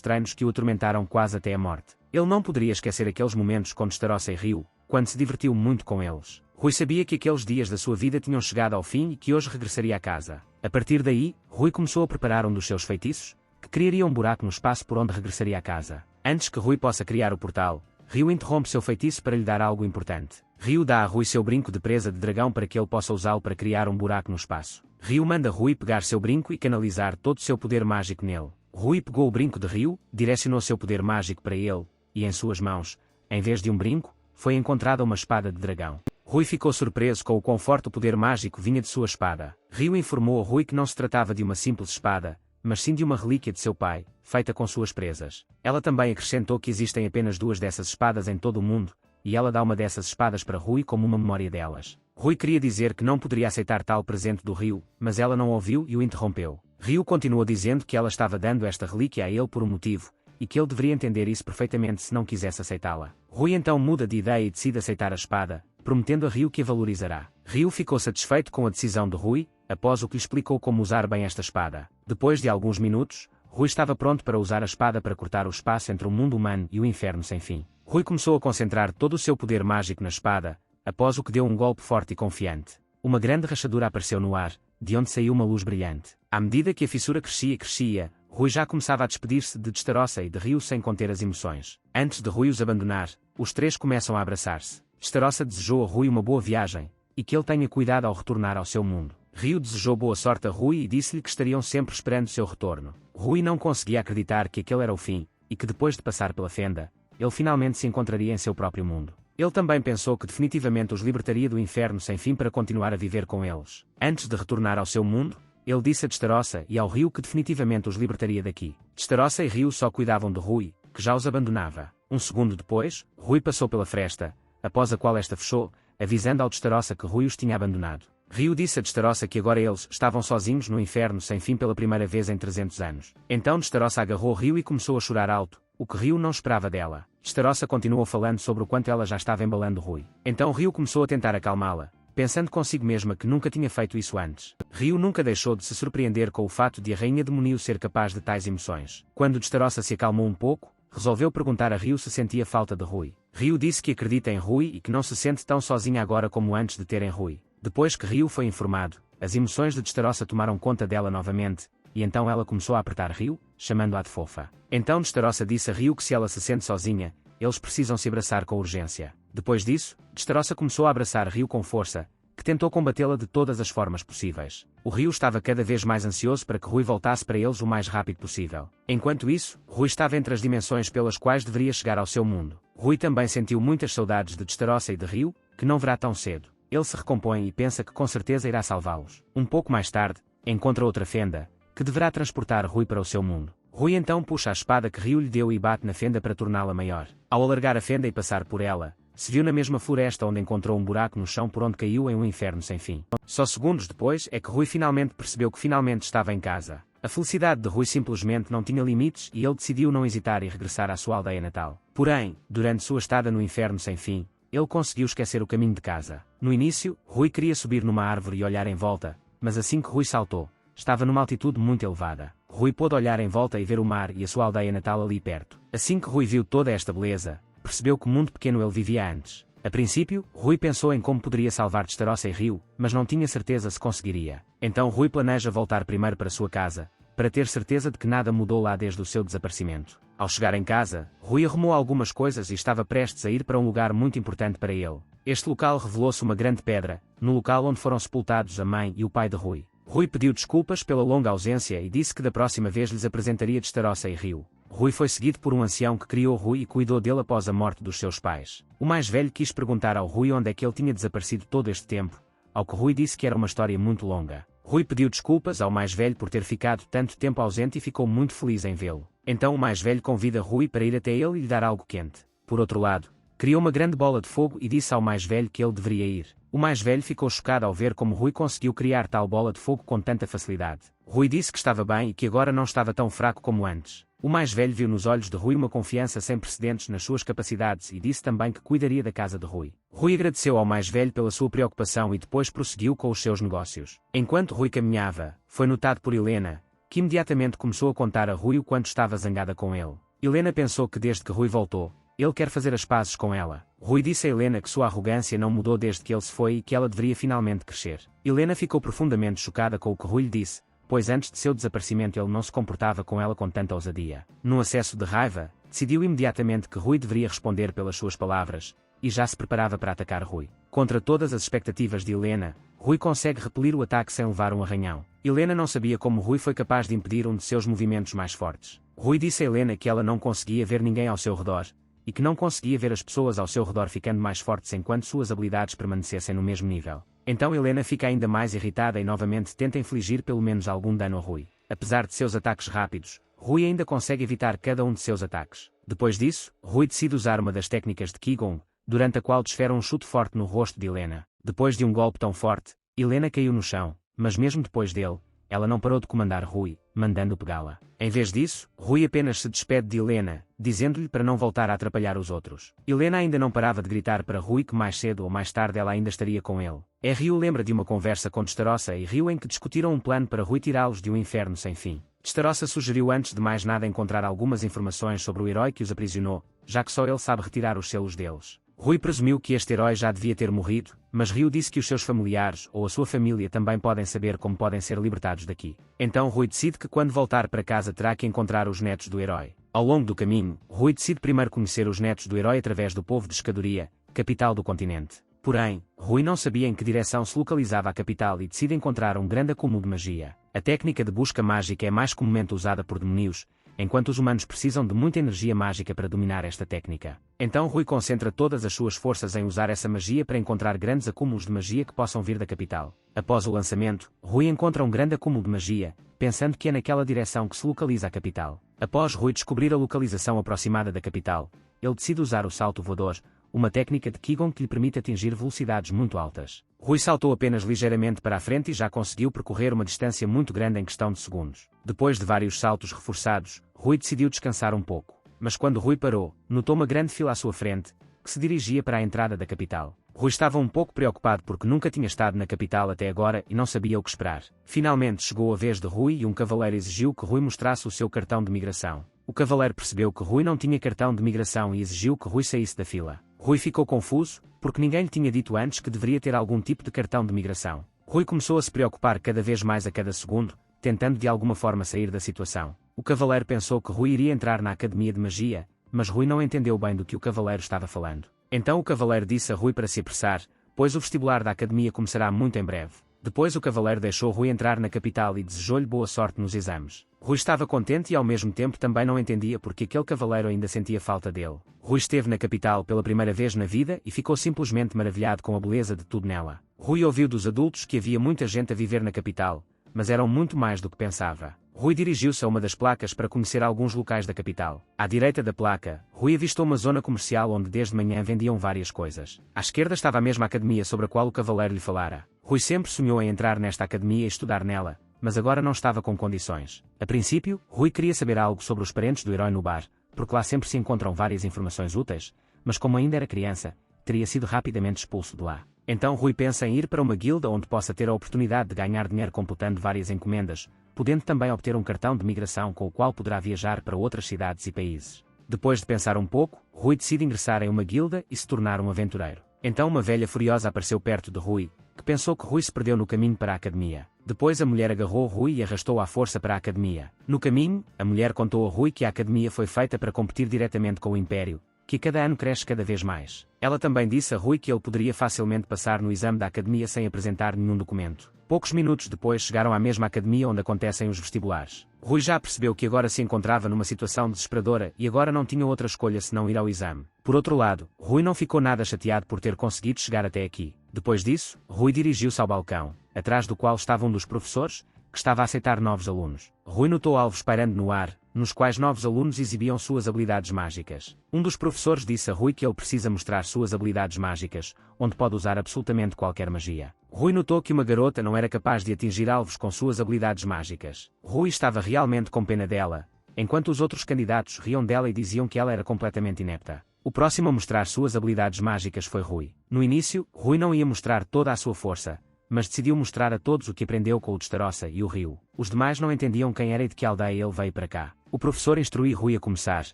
treinos que o atormentaram quase até a morte. Ele não poderia esquecer aqueles momentos com Destarossa e Rio, quando se divertiu muito com eles. Rui sabia que aqueles dias da sua vida tinham chegado ao fim e que hoje regressaria à casa. A partir daí, Rui começou a preparar um dos seus feitiços, que criaria um buraco no espaço por onde regressaria à casa. Antes que Rui possa criar o portal, Rio interrompe seu feitiço para lhe dar algo importante. Rio dá a Rui seu brinco de presa de dragão para que ele possa usá-lo para criar um buraco no espaço. Rio manda Rui pegar seu brinco e canalizar todo o seu poder mágico nele. Rui pegou o brinco de Rio, direcionou seu poder mágico para ele, e em suas mãos, em vez de um brinco, foi encontrada uma espada de dragão. Rui ficou surpreso com o quão forte o poder mágico vinha de sua espada. Rio informou a Rui que não se tratava de uma simples espada, mas sim de uma relíquia de seu pai, feita com suas presas. Ela também acrescentou que existem apenas 2 dessas espadas em todo o mundo, e ela dá uma dessas espadas para Rui como uma memória delas. Rui queria dizer que não poderia aceitar tal presente do Rio, mas ela não ouviu e o interrompeu. Rio continuou dizendo que ela estava dando esta relíquia a ele por um motivo, e que ele deveria entender isso perfeitamente se não quisesse aceitá-la. Rui então muda de ideia e decide aceitar a espada, prometendo a Rio que a valorizará. Rio ficou satisfeito com a decisão de Rui, após o que lhe explicou como usar bem esta espada. Depois de alguns minutos, Rui estava pronto para usar a espada para cortar o espaço entre o mundo humano e o inferno sem fim. Rui começou a concentrar todo o seu poder mágico na espada, após o que deu um golpe forte e confiante. Uma grande rachadura apareceu no ar, de onde saiu uma luz brilhante. À medida que a fissura crescia e crescia, Rui já começava a despedir-se de Destarossa e de Rio sem conter as emoções. Antes de Rui os abandonar, os 3 começam a abraçar-se. Destarossa desejou a Rui uma boa viagem, e que ele tenha cuidado ao retornar ao seu mundo. Rio desejou boa sorte a Rui e disse-lhe que estariam sempre esperando seu retorno. Rui não conseguia acreditar que aquele era o fim, e que depois de passar pela fenda, ele finalmente se encontraria em seu próprio mundo. Ele também pensou que definitivamente os libertaria do inferno sem fim para continuar a viver com eles. Antes de retornar ao seu mundo, ele disse a Destarossa e ao Rio que definitivamente os libertaria daqui. Destarossa e Rio só cuidavam de Rui, que já os abandonava. Um segundo depois, Rui passou pela fresta, após a qual esta fechou, avisando ao Destarossa que Rui os tinha abandonado. Rio disse a Destarossa que agora eles estavam sozinhos no inferno sem fim pela primeira vez em 300 anos. Então Destarossa agarrou Rio e começou a chorar alto, o que Rio não esperava dela. Destarossa continuou falando sobre o quanto ela já estava embalando Rui. Então Rio começou a tentar acalmá-la, pensando consigo mesma que nunca tinha feito isso antes. Rio nunca deixou de se surpreender com o fato de a Rainha Demonío ser capaz de tais emoções. Quando Destarossa se acalmou um pouco, resolveu perguntar a Rio se sentia falta de Rui. Rio disse que acredita em Rui e que não se sente tão sozinha agora como antes de terem Rui. Depois que Rio foi informado, as emoções de Destarossa tomaram conta dela novamente, e então ela começou a apertar Rio, chamando-a de fofa. Então Destarossa disse a Rio que se ela se sente sozinha, eles precisam se abraçar com urgência. Depois disso, Destarossa começou a abraçar Rio com força, que tentou combatê-la de todas as formas possíveis. O Rio estava cada vez mais ansioso para que Rui voltasse para eles o mais rápido possível. Enquanto isso, Rui estava entre as dimensões pelas quais deveria chegar ao seu mundo. Rui também sentiu muitas saudades de Destarossa e de Rio, que não verá tão cedo. Ele se recompõe e pensa que com certeza irá salvá-los. Um pouco mais tarde, encontra outra fenda, que deverá transportar Rui para o seu mundo. Rui então puxa a espada que Rio lhe deu e bate na fenda para torná-la maior. Ao alargar a fenda e passar por ela, se viu na mesma floresta onde encontrou um buraco no chão por onde caiu em um inferno sem fim. Só segundos depois é que Rui finalmente percebeu que finalmente estava em casa. A felicidade de Rui simplesmente não tinha limites e ele decidiu não hesitar em regressar à sua aldeia natal. Porém, durante sua estada no inferno sem fim, ele conseguiu esquecer o caminho de casa. No início, Rui queria subir numa árvore e olhar em volta, mas assim que Rui saltou, estava numa altitude muito elevada. Rui pôde olhar em volta e ver o mar e a sua aldeia natal ali perto. Assim que Rui viu toda esta beleza, percebeu que mundo pequeno ele vivia antes. A princípio, Rui pensou em como poderia salvar Destarossa e Rio, mas não tinha certeza se conseguiria. Então Rui planeja voltar primeiro para sua casa, para ter certeza de que nada mudou lá desde o seu desaparecimento. Ao chegar em casa, Rui arrumou algumas coisas e estava prestes a ir para um lugar muito importante para ele. Este local revelou-se uma grande pedra, no local onde foram sepultados a mãe e o pai de Rui. Rui pediu desculpas pela longa ausência e disse que da próxima vez lhes apresentaria Destarossa e Rio. Rui foi seguido por um ancião que criou Rui e cuidou dele após a morte dos seus pais. O mais velho quis perguntar ao Rui onde é que ele tinha desaparecido todo este tempo, ao que Rui disse que era uma história muito longa. Rui pediu desculpas ao mais velho por ter ficado tanto tempo ausente e ficou muito feliz em vê-lo. Então o mais velho convida Rui para ir até ele e lhe dar algo quente. Por outro lado, criou uma grande bola de fogo e disse ao mais velho que ele deveria ir. O mais velho ficou chocado ao ver como Rui conseguiu criar tal bola de fogo com tanta facilidade. Rui disse que estava bem e que agora não estava tão fraco como antes. O mais velho viu nos olhos de Rui uma confiança sem precedentes nas suas capacidades e disse também que cuidaria da casa de Rui. Rui agradeceu ao mais velho pela sua preocupação e depois prosseguiu com os seus negócios. Enquanto Rui caminhava, foi notado por Helena, que imediatamente começou a contar a Rui o quanto estava zangada com ele. Helena pensou que desde que Rui voltou, ele quer fazer as pazes com ela. Rui disse a Helena que sua arrogância não mudou desde que ele se foi e que ela deveria finalmente crescer. Helena ficou profundamente chocada com o que Rui lhe disse, pois antes de seu desaparecimento ele não se comportava com ela com tanta ousadia. Num acesso de raiva, decidiu imediatamente que Rui deveria responder pelas suas palavras, e já se preparava para atacar Rui. Contra todas as expectativas de Helena, Rui consegue repelir o ataque sem levar um arranhão. Helena não sabia como Rui foi capaz de impedir um de seus movimentos mais fortes. Rui disse a Helena que ela não conseguia ver ninguém ao seu redor, e que não conseguia ver as pessoas ao seu redor ficando mais fortes enquanto suas habilidades permanecessem no mesmo nível. Então Helena fica ainda mais irritada e novamente tenta infligir pelo menos algum dano a Rui. Apesar de seus ataques rápidos, Rui ainda consegue evitar cada um de seus ataques. Depois disso, Rui decide usar uma das técnicas de Qigong, durante a qual desfere um chute forte no rosto de Helena. Depois de um golpe tão forte, Helena caiu no chão, mas mesmo depois dele, ela não parou de comandar Rui, mandando-o pegá-la. Em vez disso, Rui apenas se despede de Helena, dizendo-lhe para não voltar a atrapalhar os outros. Helena ainda não parava de gritar para Rui que mais cedo ou mais tarde ela ainda estaria com ele. Ryu lembra de uma conversa com Testarossa e Ryu em que discutiram um plano para Rui tirá-los de um inferno sem fim. Testarossa sugeriu antes de mais nada encontrar algumas informações sobre o herói que os aprisionou, já que só ele sabe retirar os selos deles. Rui presumiu que este herói já devia ter morrido, mas Ryu disse que os seus familiares ou a sua família também podem saber como podem ser libertados daqui. Então Rui decide que quando voltar para casa terá que encontrar os netos do herói. Ao longo do caminho, Rui decide primeiro conhecer os netos do herói através do povo de Escadoria, capital do continente. Porém, Rui não sabia em que direção se localizava a capital e decide encontrar um grande acúmulo de magia. A técnica de busca mágica é mais comumente usada por demónios, enquanto os humanos precisam de muita energia mágica para dominar esta técnica. Então Rui concentra todas as suas forças em usar essa magia para encontrar grandes acúmulos de magia que possam vir da capital. Após o lançamento, Rui encontra um grande acúmulo de magia, pensando que é naquela direção que se localiza a capital. Após Rui descobrir a localização aproximada da capital, ele decide usar o salto voador, uma técnica de Qigong que lhe permite atingir velocidades muito altas. Rui saltou apenas ligeiramente para a frente e já conseguiu percorrer uma distância muito grande em questão de segundos. Depois de vários saltos reforçados, Rui decidiu descansar um pouco. Mas quando Rui parou, notou uma grande fila à sua frente, que se dirigia para a entrada da capital. Rui estava um pouco preocupado porque nunca tinha estado na capital até agora e não sabia o que esperar. Finalmente chegou a vez de Rui e um cavaleiro exigiu que Rui mostrasse o seu cartão de migração. O cavaleiro percebeu que Rui não tinha cartão de migração e exigiu que Rui saísse da fila. Rui ficou confuso, porque ninguém lhe tinha dito antes que deveria ter algum tipo de cartão de migração. Rui começou a se preocupar cada vez mais a cada segundo, tentando de alguma forma sair da situação. O cavaleiro pensou que Rui iria entrar na Academia de Magia, mas Rui não entendeu bem do que o cavaleiro estava falando. Então o cavaleiro disse a Rui para se apressar, pois o vestibular da Academia começará muito em breve. Depois o cavaleiro deixou Rui entrar na capital e desejou-lhe boa sorte nos exames. Rui estava contente e ao mesmo tempo também não entendia porque aquele cavaleiro ainda sentia falta dele. Rui esteve na capital pela primeira vez na vida e ficou simplesmente maravilhado com a beleza de tudo nela. Rui ouviu dos adultos que havia muita gente a viver na capital, mas eram muito mais do que pensava. Rui dirigiu-se a uma das placas para conhecer alguns locais da capital. À direita da placa, Rui avistou uma zona comercial onde desde manhã vendiam várias coisas. À esquerda estava a mesma academia sobre a qual o cavaleiro lhe falara. Rui sempre sonhou em entrar nesta academia e estudar nela, mas agora não estava com condições. A princípio, Rui queria saber algo sobre os parentes do herói no bar, porque lá sempre se encontram várias informações úteis, mas como ainda era criança, teria sido rapidamente expulso de lá. Então Rui pensa em ir para uma guilda onde possa ter a oportunidade de ganhar dinheiro completando várias encomendas, podendo também obter um cartão de migração com o qual poderá viajar para outras cidades e países. Depois de pensar um pouco, Rui decide ingressar em uma guilda e se tornar um aventureiro. Então uma velha furiosa apareceu perto de Rui, que pensou que Rui se perdeu no caminho para a academia. Depois a mulher agarrou Rui e arrastou à força para a academia. No caminho, a mulher contou a Rui que a academia foi feita para competir diretamente com o Império, que a cada ano cresce cada vez mais. Ela também disse a Rui que ele poderia facilmente passar no exame da academia sem apresentar nenhum documento. Poucos minutos depois chegaram à mesma academia onde acontecem os vestibulares. Rui já percebeu que agora se encontrava numa situação desesperadora e agora não tinha outra escolha senão ir ao exame. Por outro lado, Rui não ficou nada chateado por ter conseguido chegar até aqui. Depois disso, Rui dirigiu-se ao balcão, atrás do qual estava um dos professores, que estava a aceitar novos alunos. Rui notou alvos pairando no ar, nos quais novos alunos exibiam suas habilidades mágicas. Um dos professores disse a Rui que ele precisa mostrar suas habilidades mágicas, onde pode usar absolutamente qualquer magia. Rui notou que uma garota não era capaz de atingir alvos com suas habilidades mágicas. Rui estava realmente com pena dela, enquanto os outros candidatos riam dela e diziam que ela era completamente inepta. O próximo a mostrar suas habilidades mágicas foi Rui. No início, Rui não ia mostrar toda a sua força, mas decidiu mostrar a todos o que aprendeu com o Testarossa e o Rio. Os demais não entendiam quem era e de que aldeia ele veio para cá. O professor instruiu Rui a começar,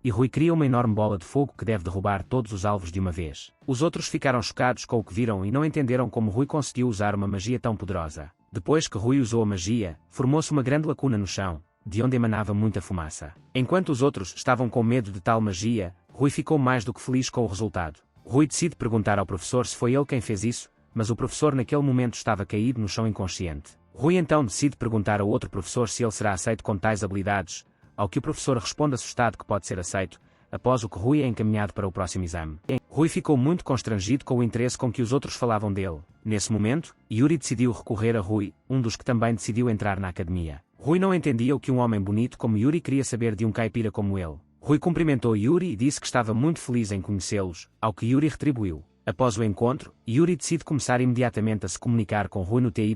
e Rui cria uma enorme bola de fogo que deve derrubar todos os alvos de uma vez. Os outros ficaram chocados com o que viram e não entenderam como Rui conseguiu usar uma magia tão poderosa. Depois que Rui usou a magia, formou-se uma grande lacuna no chão, de onde emanava muita fumaça. Enquanto os outros estavam com medo de tal magia, Rui ficou mais do que feliz com o resultado. Rui decide perguntar ao professor se foi ele quem fez isso, mas o professor naquele momento estava caído no chão inconsciente. Rui então decide perguntar ao outro professor se ele será aceito com tais habilidades, ao que o professor responde assustado que pode ser aceito, após o que Rui é encaminhado para o próximo exame. Rui ficou muito constrangido com o interesse com que os outros falavam dele. Nesse momento, Yuri decidiu recorrer a Rui, um dos que também decidiu entrar na academia. Rui não entendia o que um homem bonito como Yuri queria saber de um caipira como ele. Rui cumprimentou Yuri e disse que estava muito feliz em conhecê-los, ao que Yuri retribuiu. Após o encontro, Yuri decide começar imediatamente a se comunicar com Rui no TY,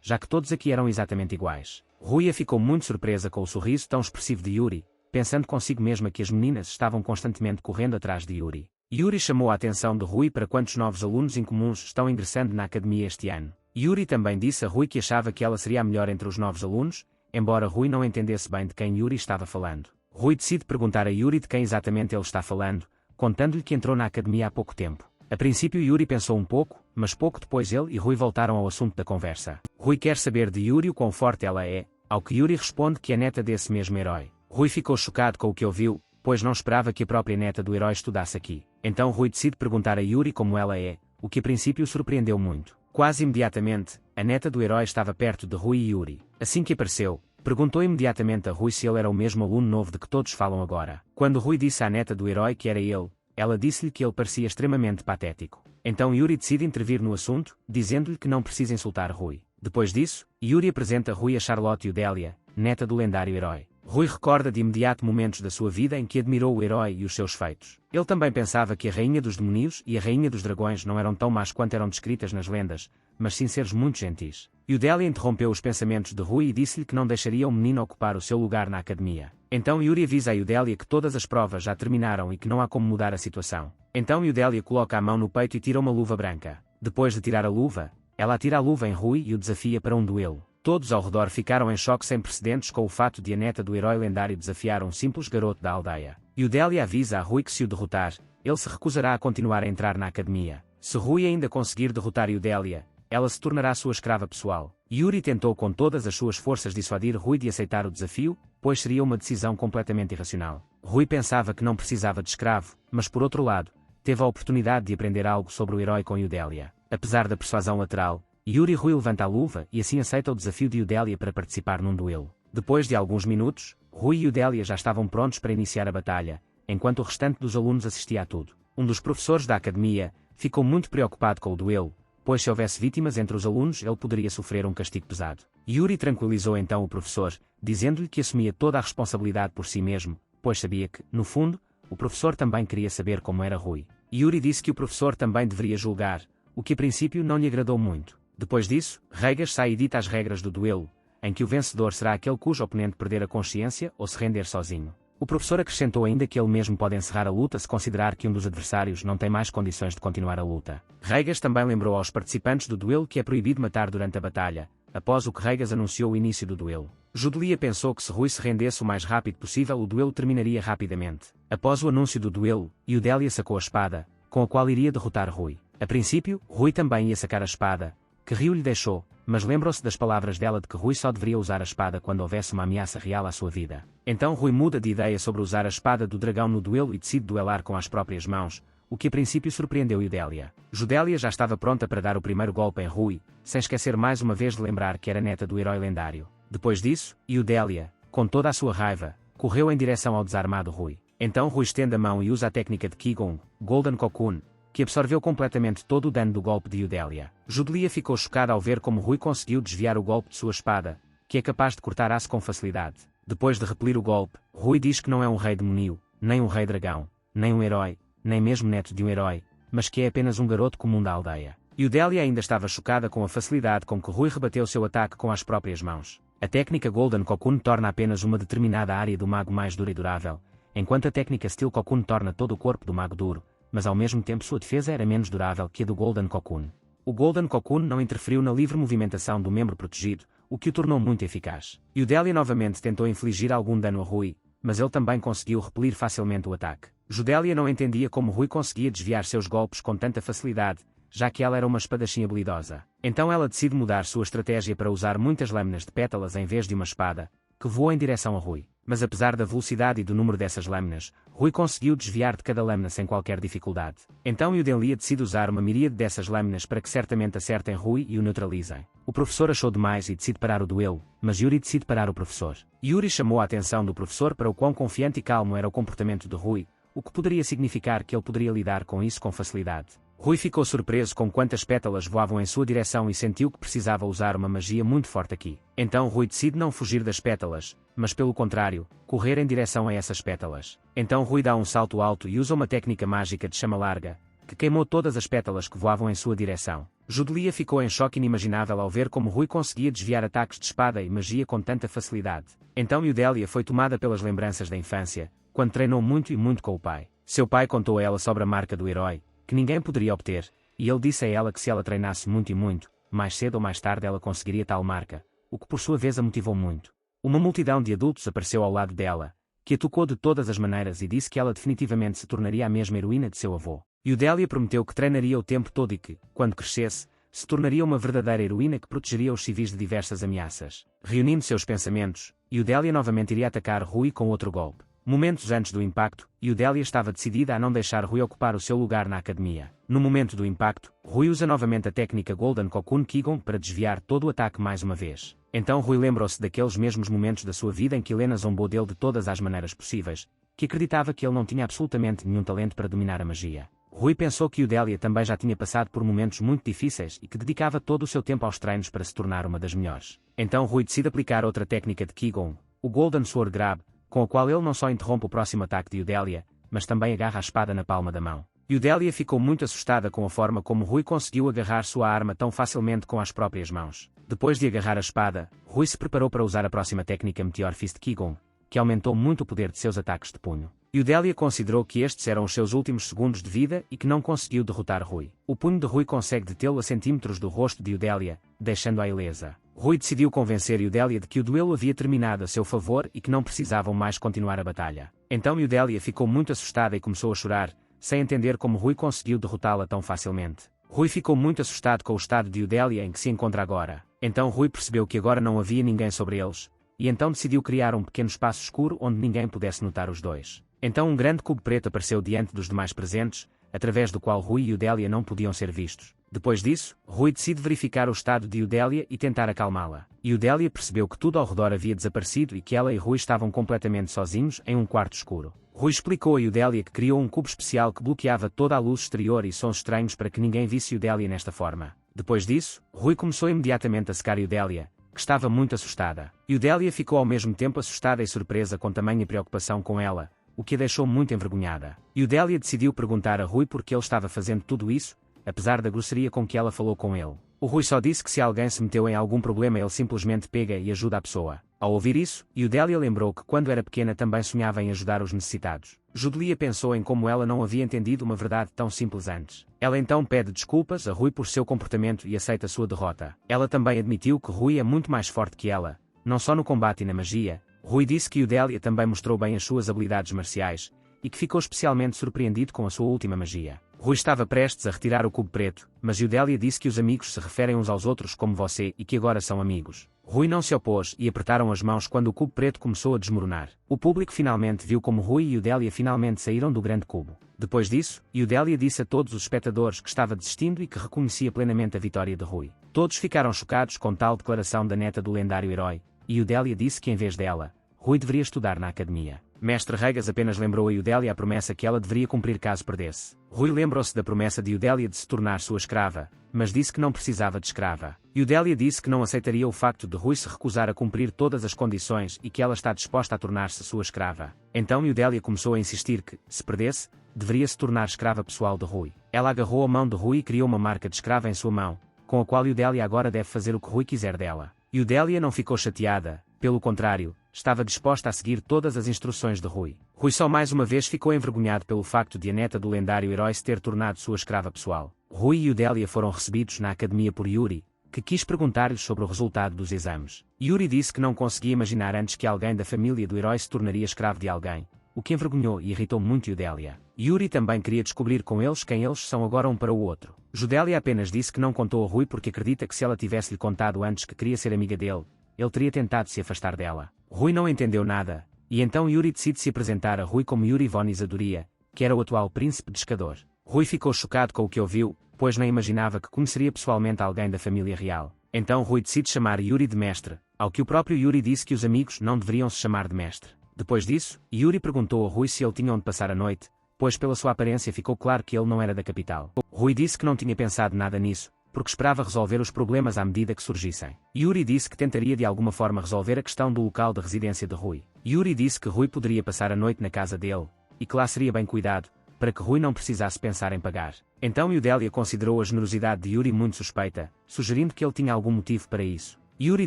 já que todos aqui eram exatamente iguais. Rui ficou muito surpresa com o sorriso tão expressivo de Yuri, pensando consigo mesma que as meninas estavam constantemente correndo atrás de Yuri. Yuri chamou a atenção de Rui para quantos novos alunos incomuns estão ingressando na academia este ano. Yuri também disse a Rui que achava que ela seria a melhor entre os novos alunos, embora Rui não entendesse bem de quem Yuri estava falando. Rui decide perguntar a Yuri de quem exatamente ele está falando, contando-lhe que entrou na academia há pouco tempo. A princípio Yuri pensou um pouco, mas pouco depois ele e Rui voltaram ao assunto da conversa. Rui quer saber de Yuri o quão forte ela é, ao que Yuri responde que é neta desse mesmo herói. Rui ficou chocado com o que ouviu, pois não esperava que a própria neta do herói estudasse aqui. Então Rui decide perguntar a Yuri como ela é, o que a princípio o surpreendeu muito. Quase imediatamente, a neta do herói estava perto de Rui e Yuri. Assim que apareceu, perguntou imediatamente a Rui se ele era o mesmo aluno novo de que todos falam agora. Quando Rui disse à neta do herói que era ele, ela disse-lhe que ele parecia extremamente patético. Então Yuri decide intervir no assunto, dizendo-lhe que não precisa insultar Rui. Depois disso, Yuri apresenta Rui a Charlotte e Udélia, neta do lendário herói. Rui recorda de imediato momentos da sua vida em que admirou o herói e os seus feitos. Ele também pensava que a Rainha dos Demónios e a Rainha dos Dragões não eram tão más quanto eram descritas nas lendas, mas sim seres muito gentis. Udélia interrompeu os pensamentos de Rui e disse-lhe que não deixaria o menino ocupar o seu lugar na academia. Então Yuri avisa a Udélia que todas as provas já terminaram e que não há como mudar a situação. Então Udélia coloca a mão no peito e tira uma luva branca. Depois de tirar a luva, ela atira a luva em Rui e o desafia para um duelo. Todos ao redor ficaram em choque sem precedentes com o fato de a neta do herói lendário desafiar um simples garoto da aldeia. Udélia avisa a Rui que se o derrotar, ele se recusará a continuar a entrar na academia. Se Rui ainda conseguir derrotar Udélia, ela se tornará sua escrava pessoal. Yuri tentou com todas as suas forças dissuadir Rui de aceitar o desafio, pois seria uma decisão completamente irracional. Rui pensava que não precisava de escravo, mas por outro lado, teve a oportunidade de aprender algo sobre o herói com Udélia. Apesar da persuasão lateral, Yuri e Rui levanta a luva e assim aceita o desafio de Udélia para participar num duelo. Depois de alguns minutos, Rui e Udélia já estavam prontos para iniciar a batalha, enquanto o restante dos alunos assistia a tudo. Um dos professores da academia ficou muito preocupado com o duelo, pois se houvesse vítimas entre os alunos ele poderia sofrer um castigo pesado. Yuri tranquilizou então o professor, dizendo-lhe que assumia toda a responsabilidade por si mesmo, pois sabia que, no fundo, o professor também queria saber como era Rui. Yuri disse que o professor também deveria julgar, o que a princípio não lhe agradou muito. Depois disso, Reigas sai e dita as regras do duelo, em que o vencedor será aquele cujo oponente perder a consciência ou se render sozinho. O professor acrescentou ainda que ele mesmo pode encerrar a luta se considerar que um dos adversários não tem mais condições de continuar a luta. Reigas também lembrou aos participantes do duelo que é proibido matar durante a batalha, após o que Reigas anunciou o início do duelo. Judelia pensou que se Rui se rendesse o mais rápido possível o duelo terminaria rapidamente. Após o anúncio do duelo, Udélia sacou a espada, com a qual iria derrotar Rui. A princípio, Rui também ia sacar a espada, que Rio lhe deixou, mas lembrou-se das palavras dela de que Rui só deveria usar a espada quando houvesse uma ameaça real à sua vida. Então Rui muda de ideia sobre usar a espada do dragão no duelo e decide duelar com as próprias mãos, o que a princípio surpreendeu Udélia. Judélia já estava pronta para dar o primeiro golpe em Rui, sem esquecer mais uma vez de lembrar que era neta do herói lendário. Depois disso, Udélia, com toda a sua raiva, correu em direção ao desarmado Rui. Então Rui estende a mão e usa a técnica de Qigong, Golden Cocoon, que absorveu completamente todo o dano do golpe de Udélia. Judelia ficou chocada ao ver como Rui conseguiu desviar o golpe de sua espada, que é capaz de cortar aço com facilidade. Depois de repelir o golpe, Rui diz que não é um rei demoníaco, nem um rei dragão, nem um herói, nem mesmo neto de um herói, mas que é apenas um garoto comum da aldeia. Udélia ainda estava chocada com a facilidade com que Rui rebateu seu ataque com as próprias mãos. A técnica Golden Cocoon torna apenas uma determinada área do mago mais dura e durável, enquanto a técnica Steel Cocoon torna todo o corpo do mago duro, mas ao mesmo tempo sua defesa era menos durável que a do Golden Cocoon. O Golden Cocoon não interferiu na livre movimentação do membro protegido, o que o tornou muito eficaz. Judelia novamente tentou infligir algum dano a Rui, mas ele também conseguiu repelir facilmente o ataque. Judelia não entendia como Rui conseguia desviar seus golpes com tanta facilidade, já que ela era uma espadachim habilidosa. Então ela decide mudar sua estratégia para usar muitas lâminas de pétalas em vez de uma espada, que voou em direção a Rui. Mas apesar da velocidade e do número dessas lâminas, Rui conseguiu desviar de cada lâmina sem qualquer dificuldade. Então Judelia decide usar uma miríade dessas lâminas para que certamente acertem Rui e o neutralizem. O professor achou demais e decide parar o duelo, mas Yuri decide parar o professor. Yuri chamou a atenção do professor para o quão confiante e calmo era o comportamento de Rui, o que poderia significar que ele poderia lidar com isso com facilidade. Rui ficou surpreso com quantas pétalas voavam em sua direção e sentiu que precisava usar uma magia muito forte aqui. Então Rui decide não fugir das pétalas, mas pelo contrário, correr em direção a essas pétalas. Então Rui dá um salto alto e usa uma técnica mágica de chama larga, que queimou todas as pétalas que voavam em sua direção. Judelia ficou em choque inimaginável ao ver como Rui conseguia desviar ataques de espada e magia com tanta facilidade. Então Judelia foi tomada pelas lembranças da infância, quando treinou muito e muito com o pai. Seu pai contou a ela sobre a marca do herói, que ninguém poderia obter, e ele disse a ela que se ela treinasse muito e muito, mais cedo ou mais tarde ela conseguiria tal marca, o que por sua vez a motivou muito. Uma multidão de adultos apareceu ao lado dela, que a tocou de todas as maneiras e disse que ela definitivamente se tornaria a mesma heroína de seu avô. Judelia prometeu que treinaria o tempo todo e que, quando crescesse, se tornaria uma verdadeira heroína que protegeria os civis de diversas ameaças. Reunindo seus pensamentos, Judelia novamente iria atacar Rui com outro golpe. Momentos antes do impacto, Judelia estava decidida a não deixar Rui ocupar o seu lugar na academia. No momento do impacto, Rui usa novamente a técnica Golden Cocoon Kigon para desviar todo o ataque mais uma vez. Então Rui lembrou-se daqueles mesmos momentos da sua vida em que Helena zombou dele de todas as maneiras possíveis, que acreditava que ele não tinha absolutamente nenhum talento para dominar a magia. Rui pensou que Judelia também já tinha passado por momentos muito difíceis e que dedicava todo o seu tempo aos treinos para se tornar uma das melhores. Então Rui decide aplicar outra técnica de Kigon, o Golden Sword Grab, com a qual ele não só interrompe o próximo ataque de Judelia, mas também agarra a espada na palma da mão. Judelia ficou muito assustada com a forma como Rui conseguiu agarrar sua arma tão facilmente com as próprias mãos. Depois de agarrar a espada, Rui se preparou para usar a próxima técnica Meteor Fist Kigon, que aumentou muito o poder de seus ataques de punho. Judelia considerou que estes eram os seus últimos segundos de vida e que não conseguiu derrotar Rui. O punho de Rui consegue detê-lo a centímetros do rosto de Judelia, deixando-a ilesa. Rui decidiu convencer Judelia de que o duelo havia terminado a seu favor e que não precisavam mais continuar a batalha. Então Judelia ficou muito assustada e começou a chorar, sem entender como Rui conseguiu derrotá-la tão facilmente. Rui ficou muito assustado com o estado de Judelia em que se encontra agora. Então Rui percebeu que agora não havia ninguém sobre eles, e então decidiu criar um pequeno espaço escuro onde ninguém pudesse notar os dois. Então um grande cubo preto apareceu diante dos demais presentes, através do qual Rui e Judelia não podiam ser vistos. Depois disso, Rui decide verificar o estado de Judelia e tentar acalmá-la. Judelia percebeu que tudo ao redor havia desaparecido e que ela e Rui estavam completamente sozinhos em um quarto escuro. Rui explicou a Judelia que criou um cubo especial que bloqueava toda a luz exterior e sons estranhos para que ninguém visse Judelia nesta forma. Depois disso, Rui começou imediatamente a secar Judelia, que estava muito assustada. Judelia ficou ao mesmo tempo assustada e surpresa com tamanha preocupação com ela, o que a deixou muito envergonhada. Judelia decidiu perguntar a Rui por que ele estava fazendo tudo isso, apesar da grosseria com que ela falou com ele. O Rui só disse que se alguém se meteu em algum problema ele simplesmente pega e ajuda a pessoa. Ao ouvir isso, Judelia lembrou que quando era pequena também sonhava em ajudar os necessitados. Judelia pensou em como ela não havia entendido uma verdade tão simples antes. Ela então pede desculpas a Rui por seu comportamento e aceita sua derrota. Ela também admitiu que Rui é muito mais forte que ela, não só no combate e na magia. Rui disse que Judelia também mostrou bem as suas habilidades marciais, e que ficou especialmente surpreendido com a sua última magia. Rui estava prestes a retirar o cubo preto, mas Judelia disse que os amigos se referem uns aos outros como você e que agora são amigos. Rui não se opôs e apertaram as mãos quando o cubo preto começou a desmoronar. O público finalmente viu como Rui e Judelia finalmente saíram do grande cubo. Depois disso, Judelia disse a todos os espectadores que estava desistindo e que reconhecia plenamente a vitória de Rui. Todos ficaram chocados com tal declaração da neta do lendário herói, e Judelia disse que em vez dela, Rui deveria estudar na academia. Mestre Regas apenas lembrou a Judelia a promessa que ela deveria cumprir caso perdesse. Rui lembrou-se da promessa de Judelia de se tornar sua escrava, mas disse que não precisava de escrava. Judelia disse que não aceitaria o facto de Rui se recusar a cumprir todas as condições e que ela está disposta a tornar-se sua escrava. Então Judelia começou a insistir que, se perdesse, deveria se tornar escrava pessoal de Rui. Ela agarrou a mão de Rui e criou uma marca de escrava em sua mão, com a qual Judelia agora deve fazer o que Rui quiser dela. Eudélia não ficou chateada, pelo contrário, estava disposta a seguir todas as instruções de Rui. Rui só mais uma vez ficou envergonhado pelo facto de a neta do lendário herói se ter tornado sua escrava pessoal. Rui e Eudélia foram recebidos na academia por Yuri, que quis perguntar-lhes sobre o resultado dos exames. Yuri disse que não conseguia imaginar antes que alguém da família do herói se tornaria escravo de alguém, o que envergonhou e irritou muito Eudélia. Yuri também queria descobrir com eles quem eles são agora um para o outro. Eudélia apenas disse que não contou a Rui porque acredita que se ela tivesse-lhe contado antes que queria ser amiga dele, ele teria tentado se afastar dela. Rui não entendeu nada, e então Yuri decide se apresentar a Rui como Yuri von Isadoria, que era o atual príncipe pescador. Rui ficou chocado com o que ouviu, pois não imaginava que conheceria pessoalmente alguém da família real. Então Rui decide chamar Yuri de mestre, ao que o próprio Yuri disse que os amigos não deveriam se chamar de mestre. Depois disso, Yuri perguntou a Rui se ele tinha onde passar a noite, pois pela sua aparência ficou claro que ele não era da capital. Rui disse que não tinha pensado nada nisso, porque esperava resolver os problemas à medida que surgissem. Yuri disse que tentaria de alguma forma resolver a questão do local de residência de Rui. Yuri disse que Rui poderia passar a noite na casa dele, e que lá seria bem cuidado, para que Rui não precisasse pensar em pagar. Então Eudélia considerou a generosidade de Yuri muito suspeita, sugerindo que ele tinha algum motivo para isso. Yuri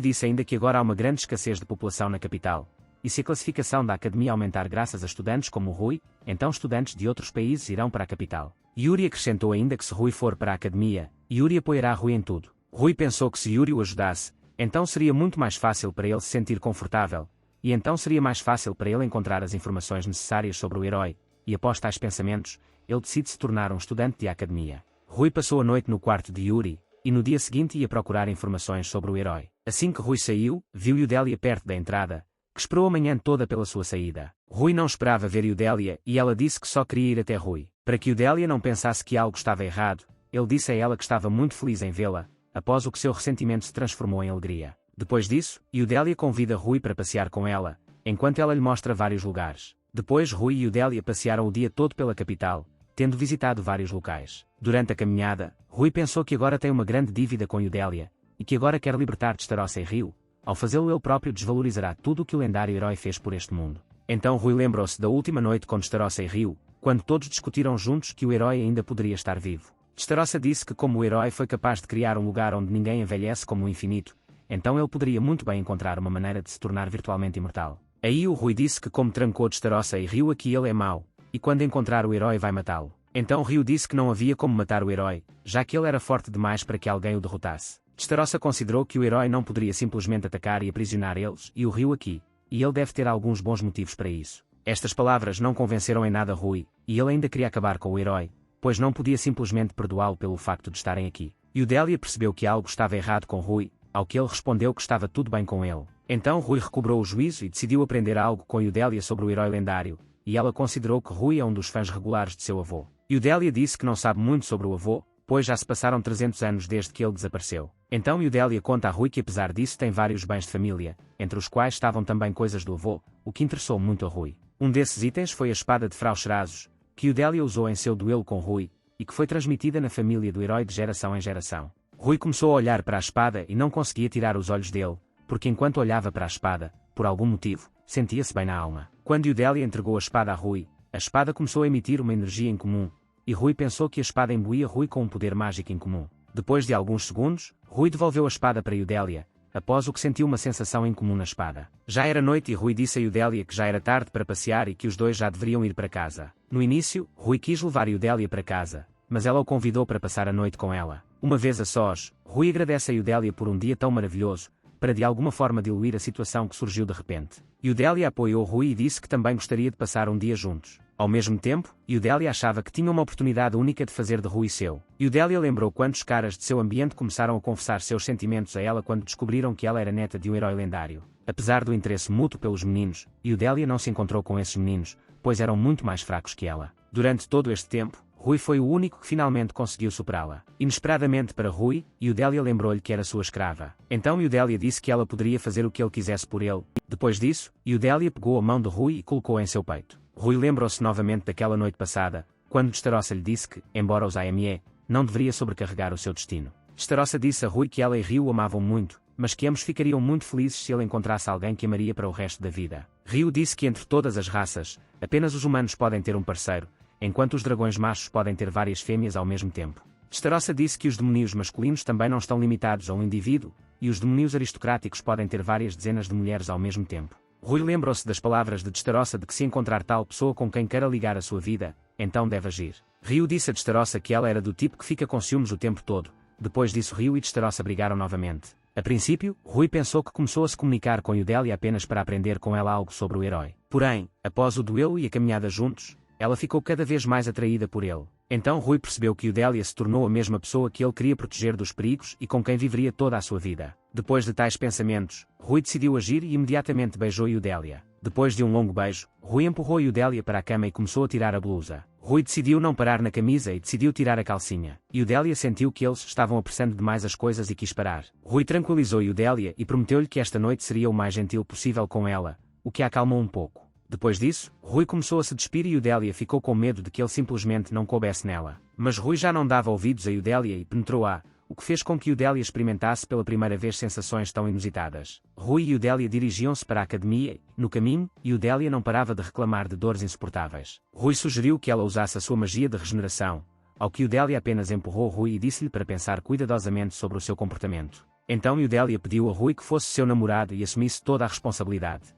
disse ainda que agora há uma grande escassez de população na capital, e se a classificação da academia aumentar graças a estudantes como o Rui, então estudantes de outros países irão para a capital. Yuri acrescentou ainda que se Rui for para a academia, Yuri apoiará Rui em tudo. Rui pensou que se Yuri o ajudasse, então seria muito mais fácil para ele se sentir confortável, e então seria mais fácil para ele encontrar as informações necessárias sobre o herói, e após tais pensamentos, ele decide se tornar um estudante de academia. Rui passou a noite no quarto de Yuri, e no dia seguinte ia procurar informações sobre o herói. Assim que Rui saiu, viu Eudélia perto da entrada, que esperou a manhã toda pela sua saída. Rui não esperava ver Eudélia e ela disse que só queria ir até Rui. Para que Eudélia não pensasse que algo estava errado, ele disse a ela que estava muito feliz em vê-la, após o que seu ressentimento se transformou em alegria. Depois disso, Eudélia convida Rui para passear com ela, enquanto ela lhe mostra vários lugares. Depois Rui e Eudélia passearam o dia todo pela capital, tendo visitado vários locais. Durante a caminhada, Rui pensou que agora tem uma grande dívida com Eudélia, e que agora quer libertar Starossa e Rio. Ao fazê-lo ele próprio desvalorizará tudo o que o lendário herói fez por este mundo. Então Rui lembrou-se da última noite com Starossa e Rio, quando todos discutiram juntos que o herói ainda poderia estar vivo. Starossa disse que como o herói foi capaz de criar um lugar onde ninguém envelhece como o infinito, então ele poderia muito bem encontrar uma maneira de se tornar virtualmente imortal. Aí o Rui disse que como trancou Starossa e Rio aqui ele é mau, e quando encontrar o herói vai matá-lo. Então Rio disse que não havia como matar o herói, já que ele era forte demais para que alguém o derrotasse. Starossa considerou que o herói não poderia simplesmente atacar e aprisionar eles e o Rio aqui, e ele deve ter alguns bons motivos para isso. Estas palavras não convenceram em nada Rui, e ele ainda queria acabar com o herói, pois não podia simplesmente perdoá-lo pelo facto de estarem aqui. Eudélia percebeu que algo estava errado com Rui, ao que ele respondeu que estava tudo bem com ele. Então Rui recobrou o juízo e decidiu aprender algo com Eudélia sobre o herói lendário, e ela considerou que Rui é um dos fãs regulares de seu avô. Eudélia disse que não sabe muito sobre o avô, pois já se passaram 300 anos desde que ele desapareceu. Então Eudélia conta a Rui que apesar disso tem vários bens de família, entre os quais estavam também coisas do avô, o que interessou muito a Rui. Um desses itens foi a espada de Frau Cherazos, que Eudélia usou em seu duelo com Rui, e que foi transmitida na família do herói de geração em geração. Rui começou a olhar para a espada e não conseguia tirar os olhos dele, porque enquanto olhava para a espada, por algum motivo, sentia-se bem na alma. Quando Eudélia entregou a espada a Rui, a espada começou a emitir uma energia incomum, e Rui pensou que a espada imbuía Rui com um poder mágico incomum. Depois de alguns segundos, Rui devolveu a espada para Eudélia, após o que sentiu uma sensação incomum na espada. Já era noite e Rui disse a Eudélia que já era tarde para passear e que os dois já deveriam ir para casa. No início, Rui quis levar Eudélia para casa, mas ela o convidou para passar a noite com ela. Uma vez a sós, Rui agradece a Eudélia por um dia tão maravilhoso, para de alguma forma diluir a situação que surgiu de repente. Eudélia apoiou Rui e disse que também gostaria de passar um dia juntos. Ao mesmo tempo, Eudélia achava que tinha uma oportunidade única de fazer de Rui seu. Eudélia lembrou quantos caras de seu ambiente começaram a confessar seus sentimentos a ela quando descobriram que ela era neta de um herói lendário. Apesar do interesse mútuo pelos meninos, Eudélia não se encontrou com esses meninos, pois eram muito mais fracos que ela. Durante todo este tempo, Rui foi o único que finalmente conseguiu superá-la. Inesperadamente para Rui, Eudélia lembrou-lhe que era sua escrava. Então Eudélia disse que ela poderia fazer o que ele quisesse por ele. Depois disso, Eudélia pegou a mão de Rui e colocou em seu peito. Rui lembrou-se novamente daquela noite passada, quando Starossa lhe disse que, embora os AME, não deveria sobrecarregar o seu destino. Starossa disse a Rui que ela e Rio o amavam muito, mas que ambos ficariam muito felizes se ele encontrasse alguém que amaria para o resto da vida. Rio disse que entre todas as raças, apenas os humanos podem ter um parceiro, enquanto os dragões machos podem ter várias fêmeas ao mesmo tempo. Starossa disse que os demônios masculinos também não estão limitados a um indivíduo, e os demónios aristocráticos podem ter várias dezenas de mulheres ao mesmo tempo. Rui lembrou-se das palavras de Testarossa de que se encontrar tal pessoa com quem queira ligar a sua vida, então deve agir. Ryu disse a Testarossa que ela era do tipo que fica com ciúmes o tempo todo. Depois disso Ryu e Testarossa brigaram novamente. A princípio, Rui pensou que começou a se comunicar com Yudelia apenas para aprender com ela algo sobre o herói. Porém, após o duelo e a caminhada juntos, ela ficou cada vez mais atraída por ele. Então Rui percebeu que Yudelia se tornou a mesma pessoa que ele queria proteger dos perigos e com quem viveria toda a sua vida. Depois de tais pensamentos, Rui decidiu agir e imediatamente beijou Yudelia. Depois de um longo beijo, Rui empurrou Yudelia para a cama e começou a tirar a blusa. Rui decidiu não parar na camisa e decidiu tirar a calcinha. Yudelia sentiu que eles estavam apressando demais as coisas e quis parar. Rui tranquilizou Yudelia e prometeu-lhe que esta noite seria o mais gentil possível com ela, o que a acalmou um pouco. Depois disso, Rui começou a se despir e Yudelia ficou com medo de que ele simplesmente não coubesse nela. Mas Rui já não dava ouvidos a Yudelia e penetrou-a, o que fez com que Yudelia experimentasse pela primeira vez sensações tão inusitadas. Rui e Yudelia dirigiam-se para a academia e, no caminho, Yudelia não parava de reclamar de dores insuportáveis. Rui sugeriu que ela usasse a sua magia de regeneração, ao que Yudelia apenas empurrou Rui e disse-lhe para pensar cuidadosamente sobre o seu comportamento. Então Yudelia pediu a Rui que fosse seu namorado e assumisse toda a responsabilidade.